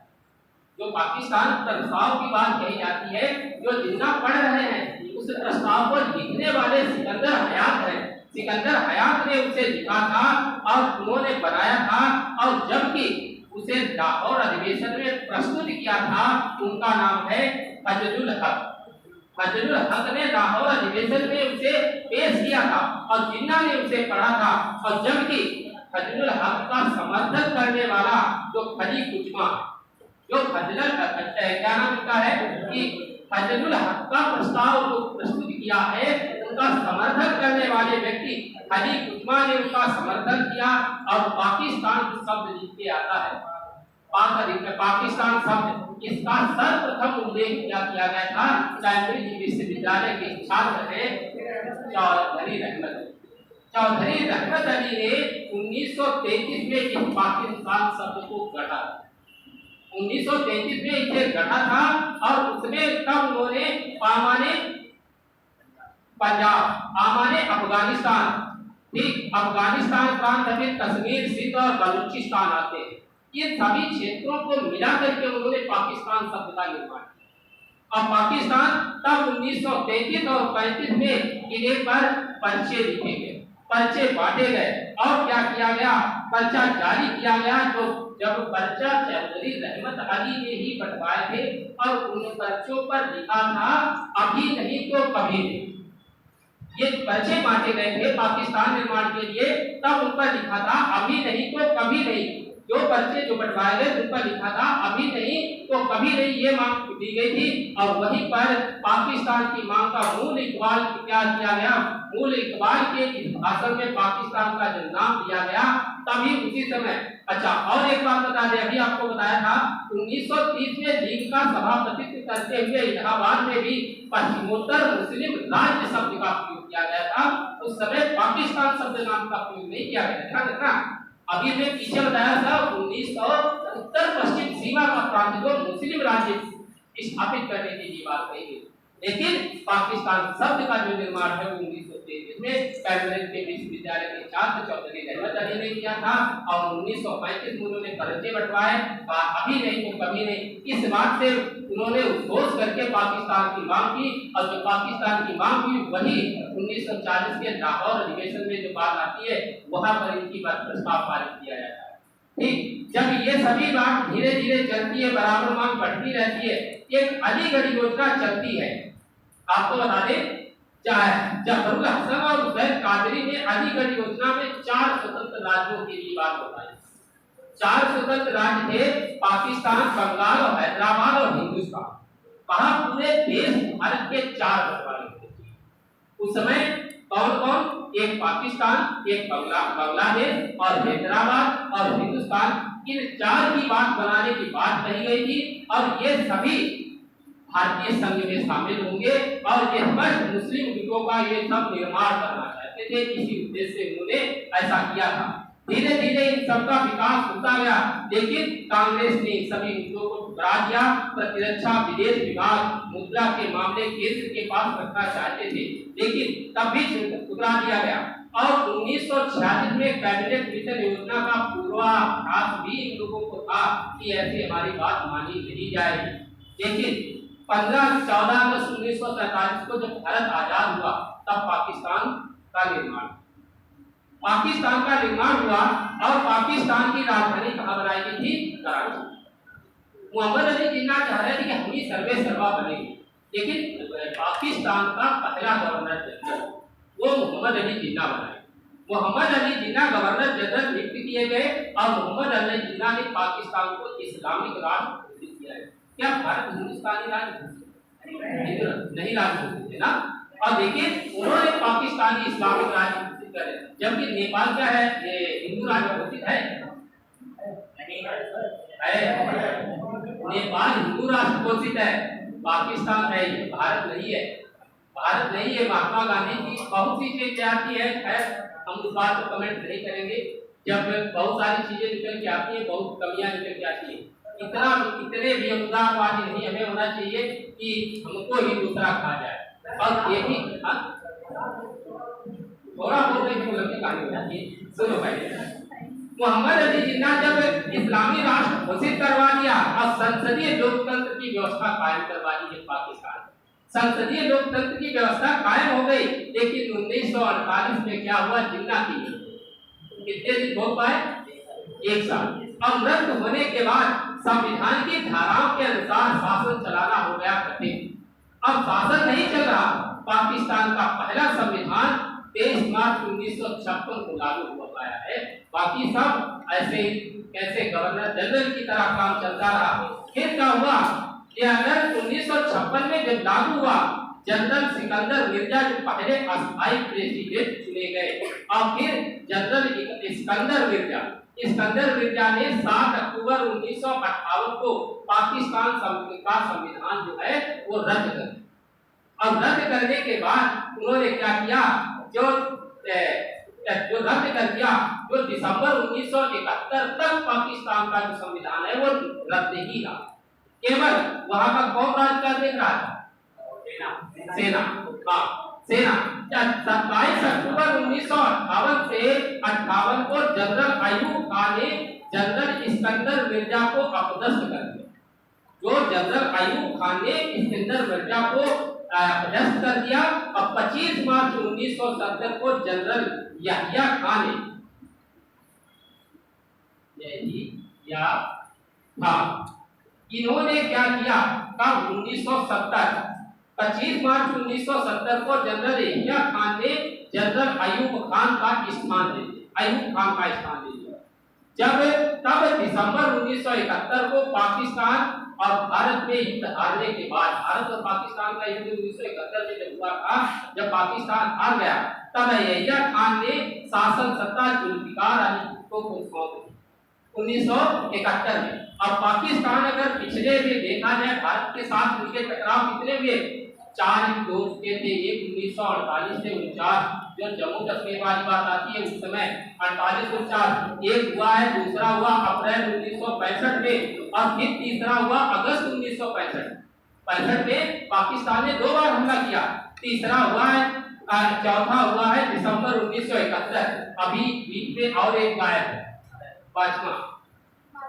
जो पाकिस्तान प्रस्ताव की बात कही जाती है, जो जिन्ना पढ़ रहे हैं, उस प्रस्ताव को लिखने वाले सिकंदर हयात हैं। सिकंदर हयात ने उसे लिखा था और उन्होंने बनाया था, और जबकि उसे लाहौर अधिवेशन में प्रस्तुत किया था, उनका नाम है फजलुल हक। फजलुल हक ने लाहौर अधिवेशन में उसे पेश किया था और जिन्ना ने उसे पढ़ा था। और जबकि फजलुल हक का समर्थन करने वाला जो खली कुचमा, जो फजलुल क्या नाम उनका है कि फजलुल हक का प्रस्ताव जो प्रस्तुत किया है, उनका समर्थन करने वाले व्यक्ति खली कुचमा ने उसका समर्थन किया। और पाकिस्तान शब्द लिख के आता है, पाकिस्तान शब्द, इसका सर्वप्रथम उल्लेख किया गया था कैम्ब्रिज विश्वविद्यालय के छात्र थे चौधरी रहमत अली ने 1933 में इस पाकिस्तान शब्द को गढ़ा। 1933 में इसे गढ़ा था, और उसमें तब उन्होंने पामाने पंजाब, आमाने अफगानिस्तान, ठीक, अफगानिस्तान प्रांत में कश्मीर, सिंध और बलूचिस्तान आते हैं, ये सभी क्षेत्रों को मिलाकर के उन्होंने पाकिस्तान शब्द का निर्माण किया। अब पाकिस्तान तब 1933 और 35 में इन्हें पर पर्चे लिखे गए, पर्चे बांटे गए, और क्या किया गया, पर्चा जारी किया गया। तो जब पर्चा चौधरी रहमत अली ने ही बंटवाए थे, और उन पर्चों पर लिखा था अभी नहीं तो कभी नहीं। ये पर्चे बांटे गए थे पाकिस्तान निर्माण के लिए, तब उन पर लिखा था अभी नहीं तो कभी नहीं। जो पर्चे जो बंटवाए गए उन पर लिखा था अभी नहीं तो कभी नहीं, ये मांग दी गई थी। और वहीं पर पाकिस्तान की मांग का मूल इकबाल क्या किया गया, मूल इकबाल के इस भाषण में पाकिस्तान का जो नाम दिया गया, तभी उसी समय। अच्छा, और एक बात बता दें, अभी आपको बताया था 1930 में लीग का सभापतित्व करते हुए इलाहाबाद में भी पश्चिमोत्तर मुस्लिम राज्य शब्द का प्रयोग किया गया था। उस समय पाकिस्तान शब्द नाम का प्रयोग नहीं किया गया था। देखना, अभी मैं पीछे बताया था 1900 उत्तर पश्चिम सीमा का प्रांत को मुस्लिम राज्य स्थापित करने की बात कही गई, लेकिन पाकिस्तान शब्द का जो निर्माण है 1933 जिसमें कैम्ब्रिज के विश्वविद्यालय के छात्र चौधरी रहमत अली ने किया था और 1935 में उन्होंने पर्चे बंटवाए। अभी नहीं तो कभी नहीं, इस बात से उन्होंने उद्घोष करके पाकिस्तान की मांग की और जो पाकिस्तान की मांग हुई वही 1940 के लाहौर अधिवेशन में जो बात आती है वहां पर इनकी बात प्रस्ताव पारित किया जाता है। ठीक, जब ये सभी बात धीरे धीरे चलती है, बराबर मांग बढ़ती रहती है, एक अलीगढ़ योजना चलती है। आपको बता दें, जफरुल हसन और हुसैन कादरी ने अलीगढ़ योजना में 4 स्वतंत्र राज्यों के लिए बात बताई। 4 स्वतंत्र राज्य थे, पाकिस्तान, बंगाल और हैदराबाद और हिंदुस्तान। कहा पूरे देश भारत के 4 बंटवारे थे उस समय। कौन कौन? एक पाकिस्तान, एक बांग्लादेश और हैदराबाद और हिंदुस्तान। इन 4 की बात बनाने की बात कही गई थी और ये सभी भारतीय संघ में शामिल होंगे और ये मुस्लिम लीगों का ये सब निर्माण करना चाहते थे। इसी उद्देश्य से उन्होंने ऐसा किया था। धीरे धीरे इन सबका विकास होता गया, लेकिन कांग्रेस ने सभी मुद्दों को ठुकरा दिया। प्रतिरक्षा, विदेश विभाग, मुद्रा के मामले केंद्र के पास रखना चाहते थे, लेकिन तब भी ठुकरा दिया गया। और 1946 में कैबिनेट मिशन योजना का पूर्वाभास भी इन लोगों को था कि ऐसी हमारी बात मानी नहीं जाएगी। लेकिन 14 अगस्त 1947 को जब भारत आजाद हुआ तब पाकिस्तान का निर्माण हुआ और पाकिस्तान की राजधानी कहाँ बनाई गई थी? कराची। मोहम्मद अली जिन्ना चाह रहे थे कि हम ही सर्वे सर्वा बनेंगे, लेकिन पाकिस्तान का पहला गवर्नर जनरल वो मोहम्मद अली जिन्ना बनाए। मोहम्मद अली जिन्ना गवर्नर जनरल नियुक्त किए गए और मोहम्मद अली जिन्ना ने पाकिस्तान को इस्लामिक राष्ट्र घोषित किया है। क्या भारत हिंदुस्तानी राज्य नहीं राज्य घोषित है ना? और देखिए उन्होंने पाकिस्तानी इस्लामिक राज्य घोषित करे, जबकि नेपाल क्या है? ये हिंदू राज्य घोषित है। नेपाल हिंदू राष्ट्र घोषित है, पाकिस्तान है, भारत नहीं है। भारत नहीं है। महात्मा गांधी की बहुत सी चीजें आती है, खैर हम उस बात को कमेंट नहीं करेंगे। जब बहुत सारी चीजें निकल के आती है, बहुत कमियां निकल के आती है। इतने भी उदारवादी नहीं हमें होना चाहिए कि हमको ही दूसरा खा जाए। और ये भी थोड़ा बहुत लंबी कहानी हो जाती है। सुनो भाई, मोहम्मद अली जिन्ना जब इस्लामी राष्ट्र घोषित करवा दिया और संसदीय लोकतंत्र की व्यवस्था कायम करवा दी पाकिस्तान, संसदीय लोकतंत्र की व्यवस्था कायम हो गई। लेकिन 1948 में क्या हुआ? जिन्ना की कितने दिन भोग पाए? 1 साल। अमृत होने के बाद संविधान की धाराओं के अनुसार शासन चलाना हो गया कठिन। अब शासन नहीं चल रहा। पाकिस्तान का पहला संविधान 23 मार्च 1956 को लागू हो पाया है। बाकी सब ऐसे कैसे गवर्नर जनरल की तरह काम चलता रहा। फिर क्या हुआ? अगस्त 1956 में जब लागू हुआ, जनरल सिकंदर मिर्जा जो पहले अस्थायी प्रेसिडेंट चुने गए और फिर जनरल इस्कंदर मिर्जा ने 7 अक्टूबर 1958 को पाकिस्तान का संविधान जो है वो रद्द कर दिया। अब रद्द करने के बाद उन्होंने क्या किया? जो रद्द कर दिया, जो दिसंबर 1971 तक पाकिस्तान का जो संविधान है वो रद्द ही रहा। केवल वहां का कौन राज कर देख रहा था? सेना। हाँ, सेना। 27 अक्टूबर 1958 से 58 को जनरल अयूब खान ने जनरल इस्कंदर मिर्जा को अपदस्थ कर दिया। जो जनरल अयूब खान ने इस्कंदर मिर्जा को अपदस्थ कर दिया और 25 मार्च 1970 को जनरल याहिया खान ने इन्होंने क्या किया? कब? 1970 25 मार्च 1970 को जनरल याहिया खान ने जनरल अयूब खान का स्थान ले लिया। तब दिसंबर 1971 को पाकिस्तान और भारत में युद्ध हारने के बाद, भारत और पाकिस्तान का युद्ध 1971 में जब हुआ था, जब पाकिस्तान हार गया, तब याहिया खान ने शासन सत्ता जुल्फिकार अली भुट्टो को सौंप दी 1971 में। अब पाकिस्तान अगर पिछले में देखा जाए, भारत के साथ उनके टकराव कितने हुए? 4 युद्ध हो चुके थे। एक 1948 से 49, जो जम्मू कश्मीर वाली बात आती है उस समय 48-49 एक हुआ है। दूसरा हुआ अप्रैल 1965 में और फिर तीसरा हुआ अगस्त 1965 में पाकिस्तान ने 2 बार हमला किया। तीसरा हुआ है चौथा हुआ है दिसंबर 1971। अभी बीच में और एक गायब है, पांचवा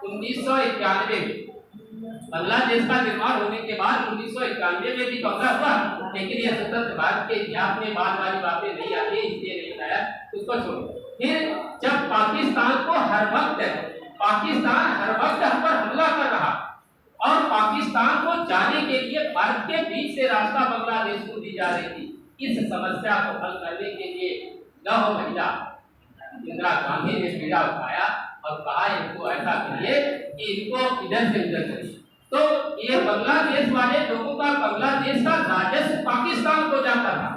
1991 में। बांग्लादेश का निर्माण होने के बाद 1991 में भी टकरा हुआ, लेकिन यह स्वतंत्र भारत के इतिहास में बार बार बातें नहीं आती, इसलिए नहीं बताया, उसको छोड़ो। फिर जब पाकिस्तान हर वक्त हम पर हमला कर रहा और पाकिस्तान को जाने के लिए भारत के बीच से रास्ता बांग्लादेश को दी जा रही थी, इस समस्या को हल करने के लिए लौह महिला इंदिरा गांधी ने बीड़ा उठाया और कहा इनको ऐसा करिए कि इनको इधर से उधर करिए। तो ये बांग्लादेश वाले लोगों का बांग्लादेश का राजस्व पाकिस्तान को जाता था।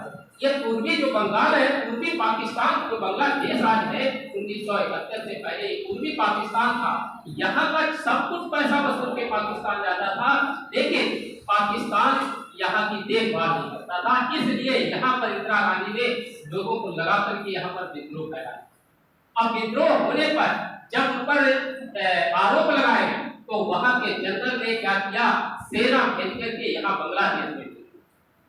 ये पूर्वी जो बंगाल है, पूर्वी पाकिस्तान जो बांग्लादेश आज है, 1971 से पहले पूर्वी पाकिस्तान था। यहाँ का सब कुछ पैसा वसूल के पाकिस्तान जाता था, लेकिन पाकिस्तान यहाँ की देखभाल नहीं करता था। इसलिए यहाँ पर इंदिरा गांधी ने लोगों को लगा करके यहाँ पर विद्रोह कराया। अब विद्रोह होने पर जब उन पर आरोप लगाए गए तो वहां के जनरल ने क्या किया, सेना भेज करके यहाँ बांग्लादेश में।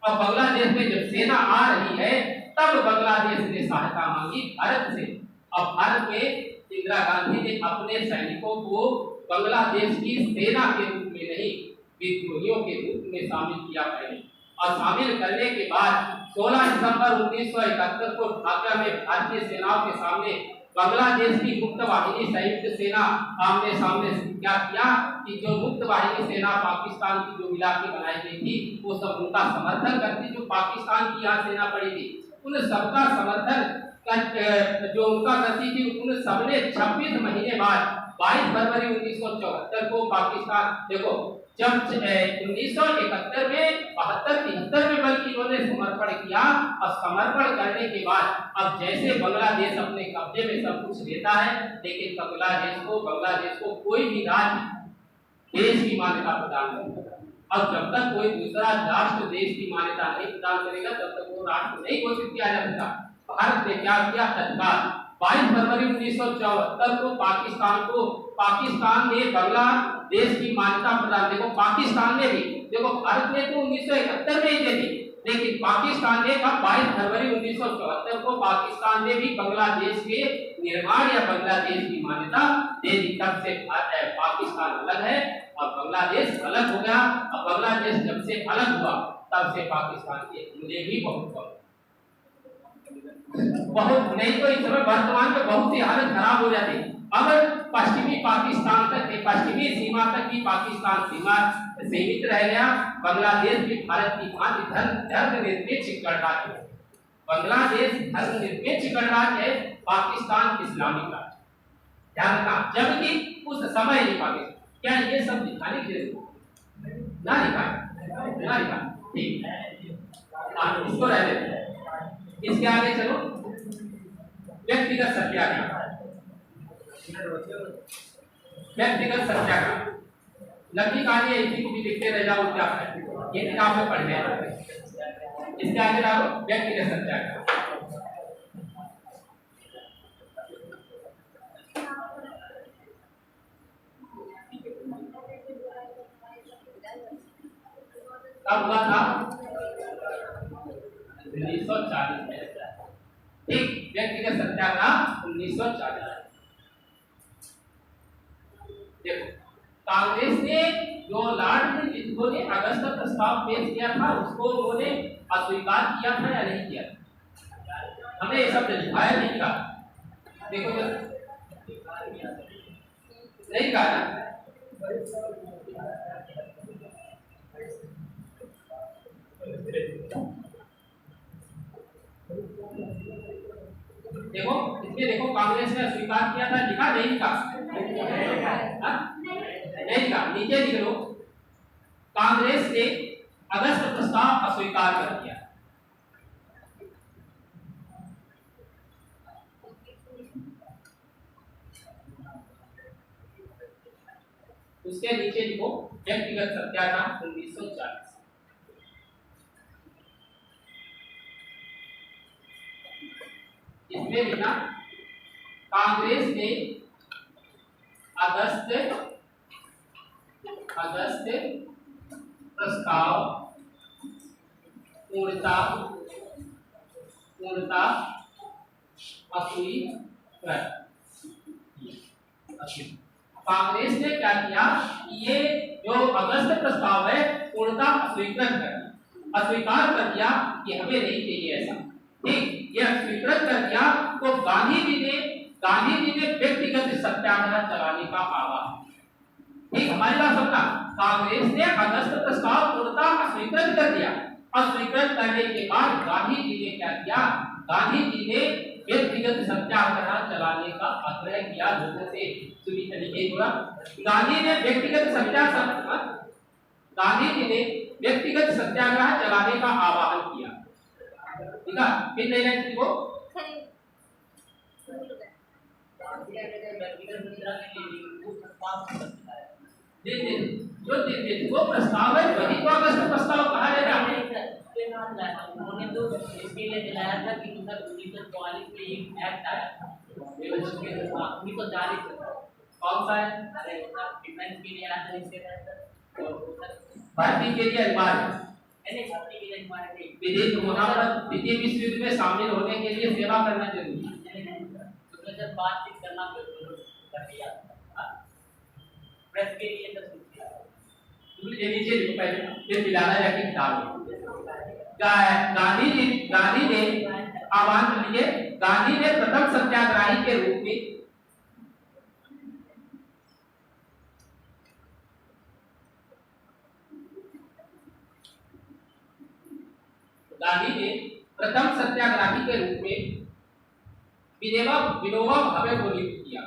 और बांग्लादेश में जब सेना आ रही है तब बांग्लादेश ने सहायता मांगी भारत से। अब भारत में इंदिरा गांधी ने अपने सैनिकों को बांग्लादेश की सेना के रूप में नहीं, विद्रोहियों के रूप में शामिल किया पहले। और शामिल करने के बाद 16 दिसंबर 1971 को ढाका में भारतीय सेनाओं के सामने बांग्लादेश की मुक्त वाहिनी संयुक्त सेना आमने सामने क्या किया कि जो मुक्त वाहिनी सेना पाकिस्तान की जो मिला के बनाई गई थी, वो सब उनका समर्थन करती, जो पाकिस्तान की यहाँ सेना पड़ी थी उन सबका समर्थन जो उनका करती थी, उन सबने 26 महीने बाद 22 फरवरी 1974 को पाकिस्तान, देखो जब 1971 में 72-73 में बल्कि इन्होंने समर्पण किया, और समर्पण करने के बाद अब जैसे बांग्लादेश अपने कब्जे में सब कुछ लेता है, लेकिन बांग्लादेश को कोई भी राज्य देश की मान्यता प्रदान नहीं करता। अब जब तक कोई दूसरा राष्ट्र देश की मान्यता नहीं प्रदान करेगा तब तक वो राष्ट्र नहीं घोषित किया जा सकता। भारत ने क्या किया, तत्काल 22 फरवरी 1974 को पाकिस्तान ने बांग्लादेश की मान्यता प्रदान, देखो पाकिस्तान ने भी, देखो भारत ने तो 1971 में ही दे दी, लेकिन पाकिस्तान ने कहा 22 फरवरी 1974 को पाकिस्तान ने भी बांग्लादेश के निर्माण या बांग्लादेश की मान्यता दे दी। तब से पाकिस्तान अलग है और बांग्लादेश अलग हो गया। और बांग्लादेश जब से अलग हुआ तब से पाकिस्तान के हमले भी बहुत नहीं तो इस समय वर्तमान में बहुत ही हालत खराब हो जाती। अब पश्चिमी पाकिस्तान तक, पश्चिमी सीमा तक ही पाकिस्तान सीमा सीमित रह गया। बांग्लादेश भी भारत की भांति धर्मनिरपेक्ष गणराज्य है। बांग्लादेश धर्मनिरपेक्ष गणराज्य है, पाकिस्तान इस्लामिक राज्य। ध्यान रखना, जबकि उस समय ही पाकिस्तान, क्या ये सब दिखाने के लिए ना दिखाए, ठीक है, इसको रह देते। इसके आगे चलो, व्यक्तिगत सत्याग्रह। व्यक्तिगत सत्याग्रह लंबी कहानी है, इसी को भी लिखते रह जाओ, क्या है ये किताब में पढ़ने हैं। इसके आगे डालो व्यक्तिगत सत्याग्रह। कब हुआ था? 1940 में। ठीक, व्यक्तिगत सत्याग्रह 1940। देखो, कांग्रेस ने जो लॉर्ड जिन्होंने अगस्त प्रस्ताव पेश किया था उसको उन्होंने अस्वीकार किया था या नहीं किया? हमने ये सब दिखाया नहीं था। देखो नहीं कहा ना, देखो इसमें देखो कांग्रेस ने स्वीकार किया था, लिखा नहीं था, नहीं था, नीचे लिख लो कांग्रेस ने अगस्त प्रस्ताव अस्वीकार कर दिया। उसके नीचे लिखो व्यक्तिगत सत्याग्रह 1940। इसमें लिखा कांग्रेस ने अगस्त प्रस्ताव पूर्णता पूर्णता अस्वीकृत। कांग्रेस ने क्या किया, ये जो अगस्त प्रस्ताव है पूर्णता अस्वीकृत कर दिया, अस्वीकार कर दिया कि हमें नहीं चाहिए ऐसा। ठीक, ये अस्वीकृत कर दिया तो गांधी जी ने व्यक्तिगत सत्याग्रह चलाने का आह्वान। ठीक, हमारी बात समझना, कांग्रेस ने अगस्त प्रस्ताव पूर्णता अस्वीकृत कर दिया। अस्वीकृत करने के बाद गांधी जी ने क्या किया, गांधी जी ने व्यक्तिगत सत्याग्रह चलाने का आग्रह किया लोगों से। सुनी तरीके पूरा, गांधी जी ने व्यक्तिगत सत्याग्रह चलाने का आह्वान किया। ठीक है, फिर नहीं लेंगे वो जो प्रस्ताव है वही तो अगस्त प्रस्ताव कहा जाएगा। उन्होंने तो इसके लिए दिलाया था कि 1944 में एक एक्ट आया था, 1940 कौन सा है, अरे डिफेंस के लिए आया था, इसके भर्ती के लिए अनिवार्य, भर्ती के लिए अनिवार्य विदेश द्वितीय विश्व युद्ध में शामिल होने के लिए सेवा करना जरूरी है। जब बातचीत करना कर दिया प्रेस के लिए तो नीचे लिखो पहले, फिर दिलाना जाके किताब गांधी ने आह्वान लिए। गांधी ने प्रथम सत्याग्रही के रूप में विनोबा भावे को नियुक्त किया।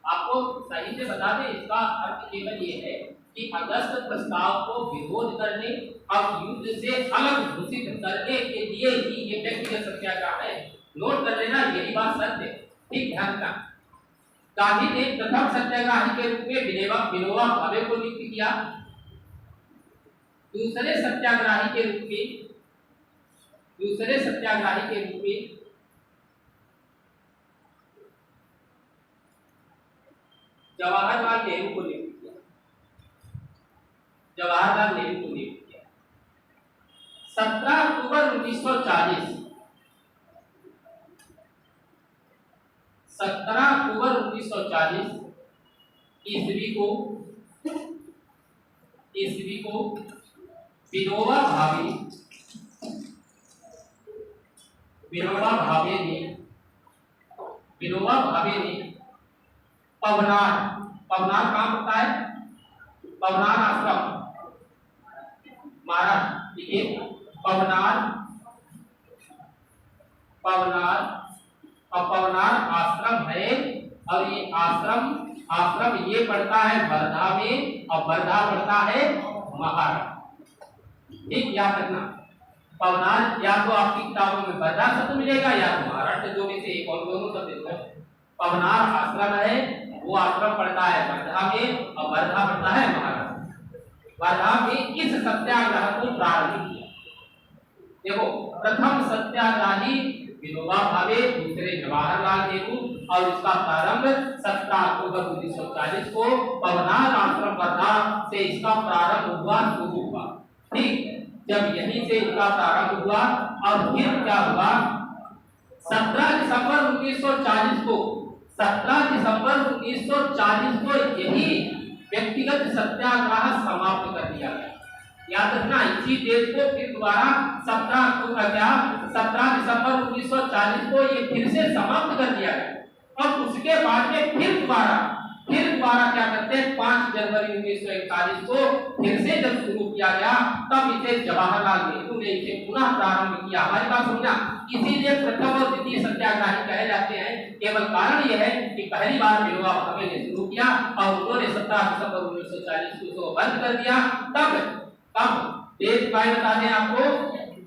आपको सही से बता दें, इसका अर्थ केवल ये है कि अगस्त प्रस्ताव को विरोध करने और युद्ध से अलग घोषित करने के लिए ही ये व्यक्तिगत सत्याग्रह है। नोट कर लेना, यही बात सत्य है। ठीक, ध्यान रखना। गांधी ने प्रथम सत्याग्रही के रूप में विनोबा भावे को नियुक्त किया। दूसरे सत्याग्रही के रूप में जवाहरलाल नेहरू को नियुक्त किया। 17 अक्टूबर 1940 ईस्वी को विनोबा भावे ने पवनार कहाँ पड़ता है, पवनार आश्रम महाराष्ट्र। देखिए, पवनार आश्रम है, और ये आश्रम ये पड़ता है वर्धा में, और वर्धा पड़ता है महाराष्ट्र। ठीक, याद रखना, पवनार या तो आपकी किताबों में वर्धा शब्द मिलेगा या तो महाराष्ट्र, जो में से एक और दोनों शब्द देते हैं। पवनार आश्रम है, वो आश्रम पड़ता है वर्धा में, और वर्धा पड़ता है महाराष्ट्र। वर्धा में इस सत्याग्रह को प्रारंभ किया। देखो, प्रथम सत्याग्रही विनोबा भावे, दूसरे जवाहरलाल नेहरू, और इसका प्रारंभ 17 अक्टूबर 1940 को पवनार आश्रम वर्धा से इसका प्रारंभ हुआ, शुरू हुआ। ठीक, जब यहीं से इसका प्रारंभ हुआ, और फिर क्या हुआ, 17 दिसंबर 1940 को यही व्यक्तिगत सत्याग्रह समाप्त कर दिया गया। याद रखना, इसी देश को फिर दोबारा 17 दिसंबर 1940 को ये फिर से समाप्त कर दिया गया। और उसके बाद में फिर दोबारा क्या करते हैं, 5 जनवरी 1941 को फिर से जब शुरू किया गया, तब इसे जवाहरलाल नेहरू ने इसे पुनः प्रारंभ किया। हमारी बात समझना, इसीलिए प्रथम और द्वितीय सत्याग्रही कहे जाते हैं। केवल कारण यह है कि पहली बार विनोबा भावे ने शुरू किया, और उन्होंने 17 दिसंबर 1940 को बंद कर दिया। तब देश भाई बता दें आपको,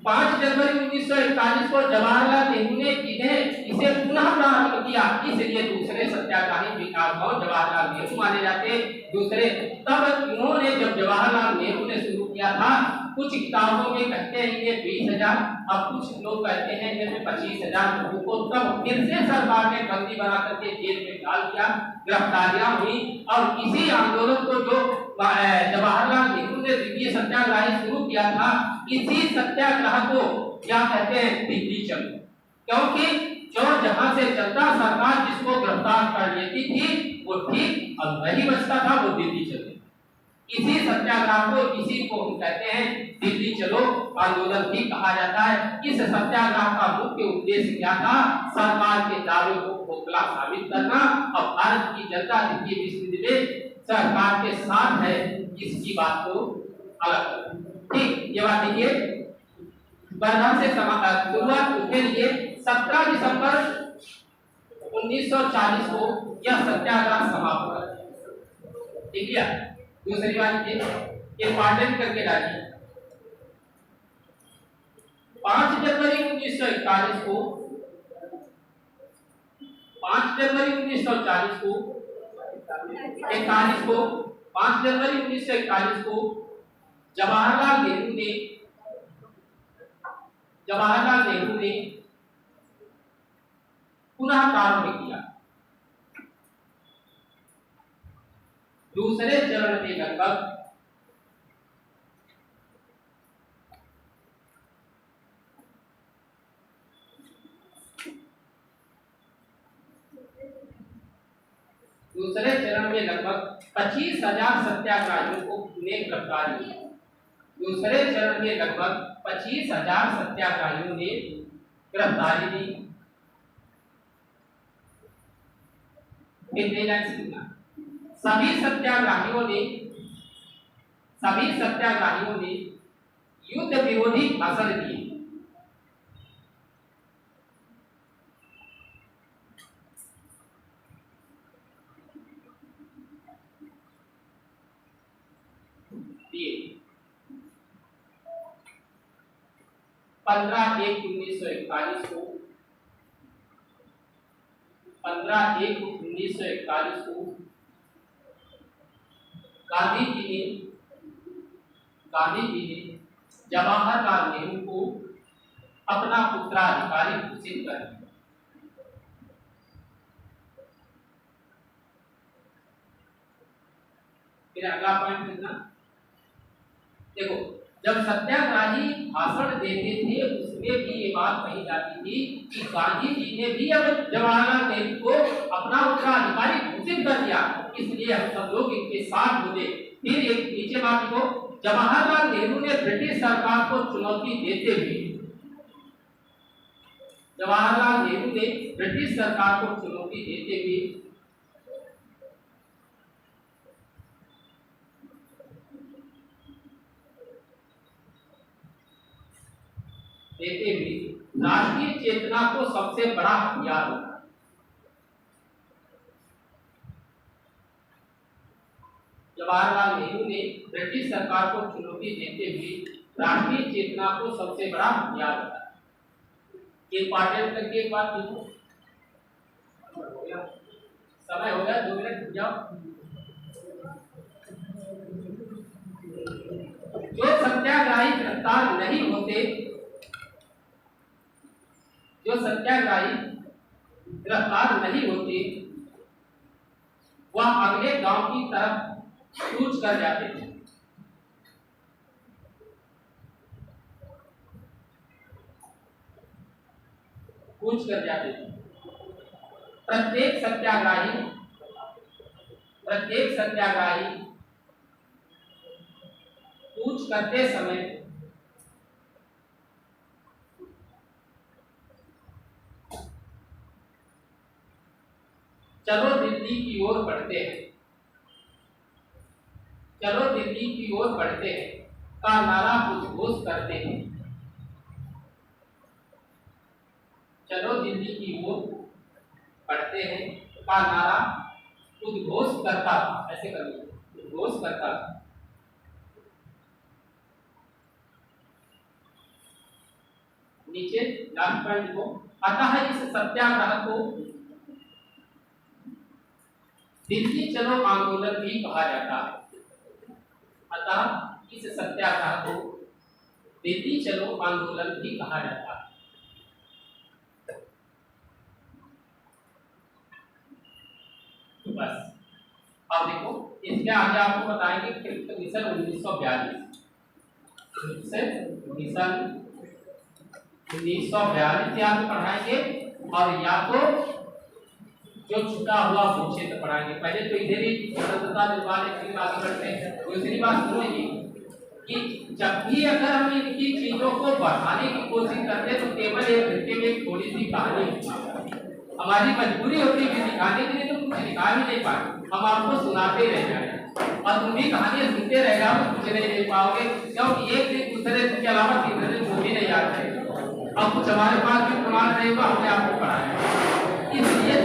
5 जनवरी 1941 को जवाहरलाल नेहरू ने इसे पुनः प्रारंभ किया। इसलिए दूसरे सत्याग्रही जवाहरलाल नेहरू माने जाते दूसरे। तब इन्होंने जब जवाहरलाल नेहरू नेहरू ने शुरू किया था। कुछ किताबों में कहते हैं ये 20,000, अब कुछ लोग कहते हैं जैसे 25,000 लोगों को तब फिर से सरकार ने बंदी बना करके जेल में डाल दिया, गिरफ्तारियां हुई। और इसी आंदोलन को जो जवाहरलाल नेहरू ने द्वितीय सत्याग्रह शुरू किया था, इसी सत्याग्रह को क्या कहते हैं, दिल्ली चलो। क्योंकि जो जहां से जनता सरकार जिसको गिरफ्तार कर लेती थी वो ठीक और वही बचता था वो दिल्ली चलो। इसी सत्याग्रह को, इसी को हम कहते हैं दिल्ली चलो आंदोलन भी कहा जाता है। इस सत्याग्रह का मुख्य उद्देश्य क्या था? सरकार के दावे को खोखला साबित करना और भारत की जनता की स्थिति में सरकार के साथ है, इसकी बात को अलग करना। ठीक, ये बात देखिए, वर्धा से शुरुआत के लिए 17 दिसंबर 1940 को यह सत्याग्रह समाप्त हुआ। ठीक है, दूसरी बात ये इंपॉर्टेंट करके डालिए। 5 जनवरी 1941 को 5 जनवरी 1940 को 41 को 5 जनवरी 1941 को जवाहरलाल नेहरू ने पुनः प्रारंभ किया। दूसरे चरण में लगभग 25,000 सत्याग्रहियों को ने गिरफ्तार किया। दूसरे चरण में लगभग 25,000 सत्याग्रहियों ने गिरफ्तारी दी। सभी सत्याग्रहियों ने युद्ध विरोधी भाषण दिए। पंद्रह एक 1941 को 15/1/1941 को गांधी जी ने जवाहरलाल नेहरू को अपना उत्तराधिकारी घोषित कर दिया। फिर अगला पॉइंट देखना, देखो जब सत्याग्रही भाषण देते थे उसमें भी ये बात कही जाती थी कि गांधी जी ने भी अब जवाहरलाल नेहरू को अपना उत्तराधिकारी घोषित कर दिया, इसलिए हम सब लोग इनके साथ हो गए। फिर एक नीचे बात को, जवाहरलाल नेहरू ने ब्रिटिश सरकार को चुनौती देते हुए राष्ट्रीय चेतना को सबसे बड़ा हथियार होगा। जवाहरलाल नेहरू ने ब्रिटिश सरकार को चुनौती देते हुए राष्ट्रीय चेतना को सबसे बड़ा हथियार होगा। इंपॉर्टेंट करके एक बात लिखो, समय हो गया, 2 मिनट जाओ। जो सत्याग्रही गिरफ्तार नहीं होते, वह अगले गांव की तरफ कूच कर जाते थे। प्रत्येक सत्याग्रही कूच करते समय चलो दिल्ली की ओर बढ़ते हैं का नारा उद्घोष करते हैं। चलो दिल्ली की ओर बढ़ते हैं का नारा उद्घोष करता था, ऐसे करिए, उद्घोष करता था। नीचे लास्ट पॉइंट को, अतः इस सत्याग्रह को दिल्ली चलो आंदोलन भी कहा जाता है। अतः इस सत्याग्रह को बेटी चलो आंदोलन भी कहा जाता है। तो बस अब देखो इसके आगे आपको बताएंगे क्रिप्ट मिशन 1942 यहाँ पे पढ़ाएंगे, और या तो जो छुटा हुआ क्षेत्र पढ़ाएंगे। पहले तो इधर ही स्वतंत्रता दिलवाने के लिए आगे बढ़ते हैं। दूसरी बात सुनो ये कि जब भी अगर हम इनकी चीजों को बढ़ाने की कोशिश करते हैं तो केवल एक घंटे में एक थोड़ी सी कहानी हमारी मजबूरी होती है दिखाने के लिए, तो कुछ दिखा भी नहीं पाए, हम आपको सुनाते रह जाए और तुम भी कहानियां सुनते रह जाओ, कुछ नहीं देख पाओगे, क्योंकि एक दिन दूसरे के अलावा तीसरे दिन वो भी नहीं याद रहेगा। अब कुछ हमारे पास भी प्रमाण रहेगा, हमने आपको पढ़ाया, इसलिए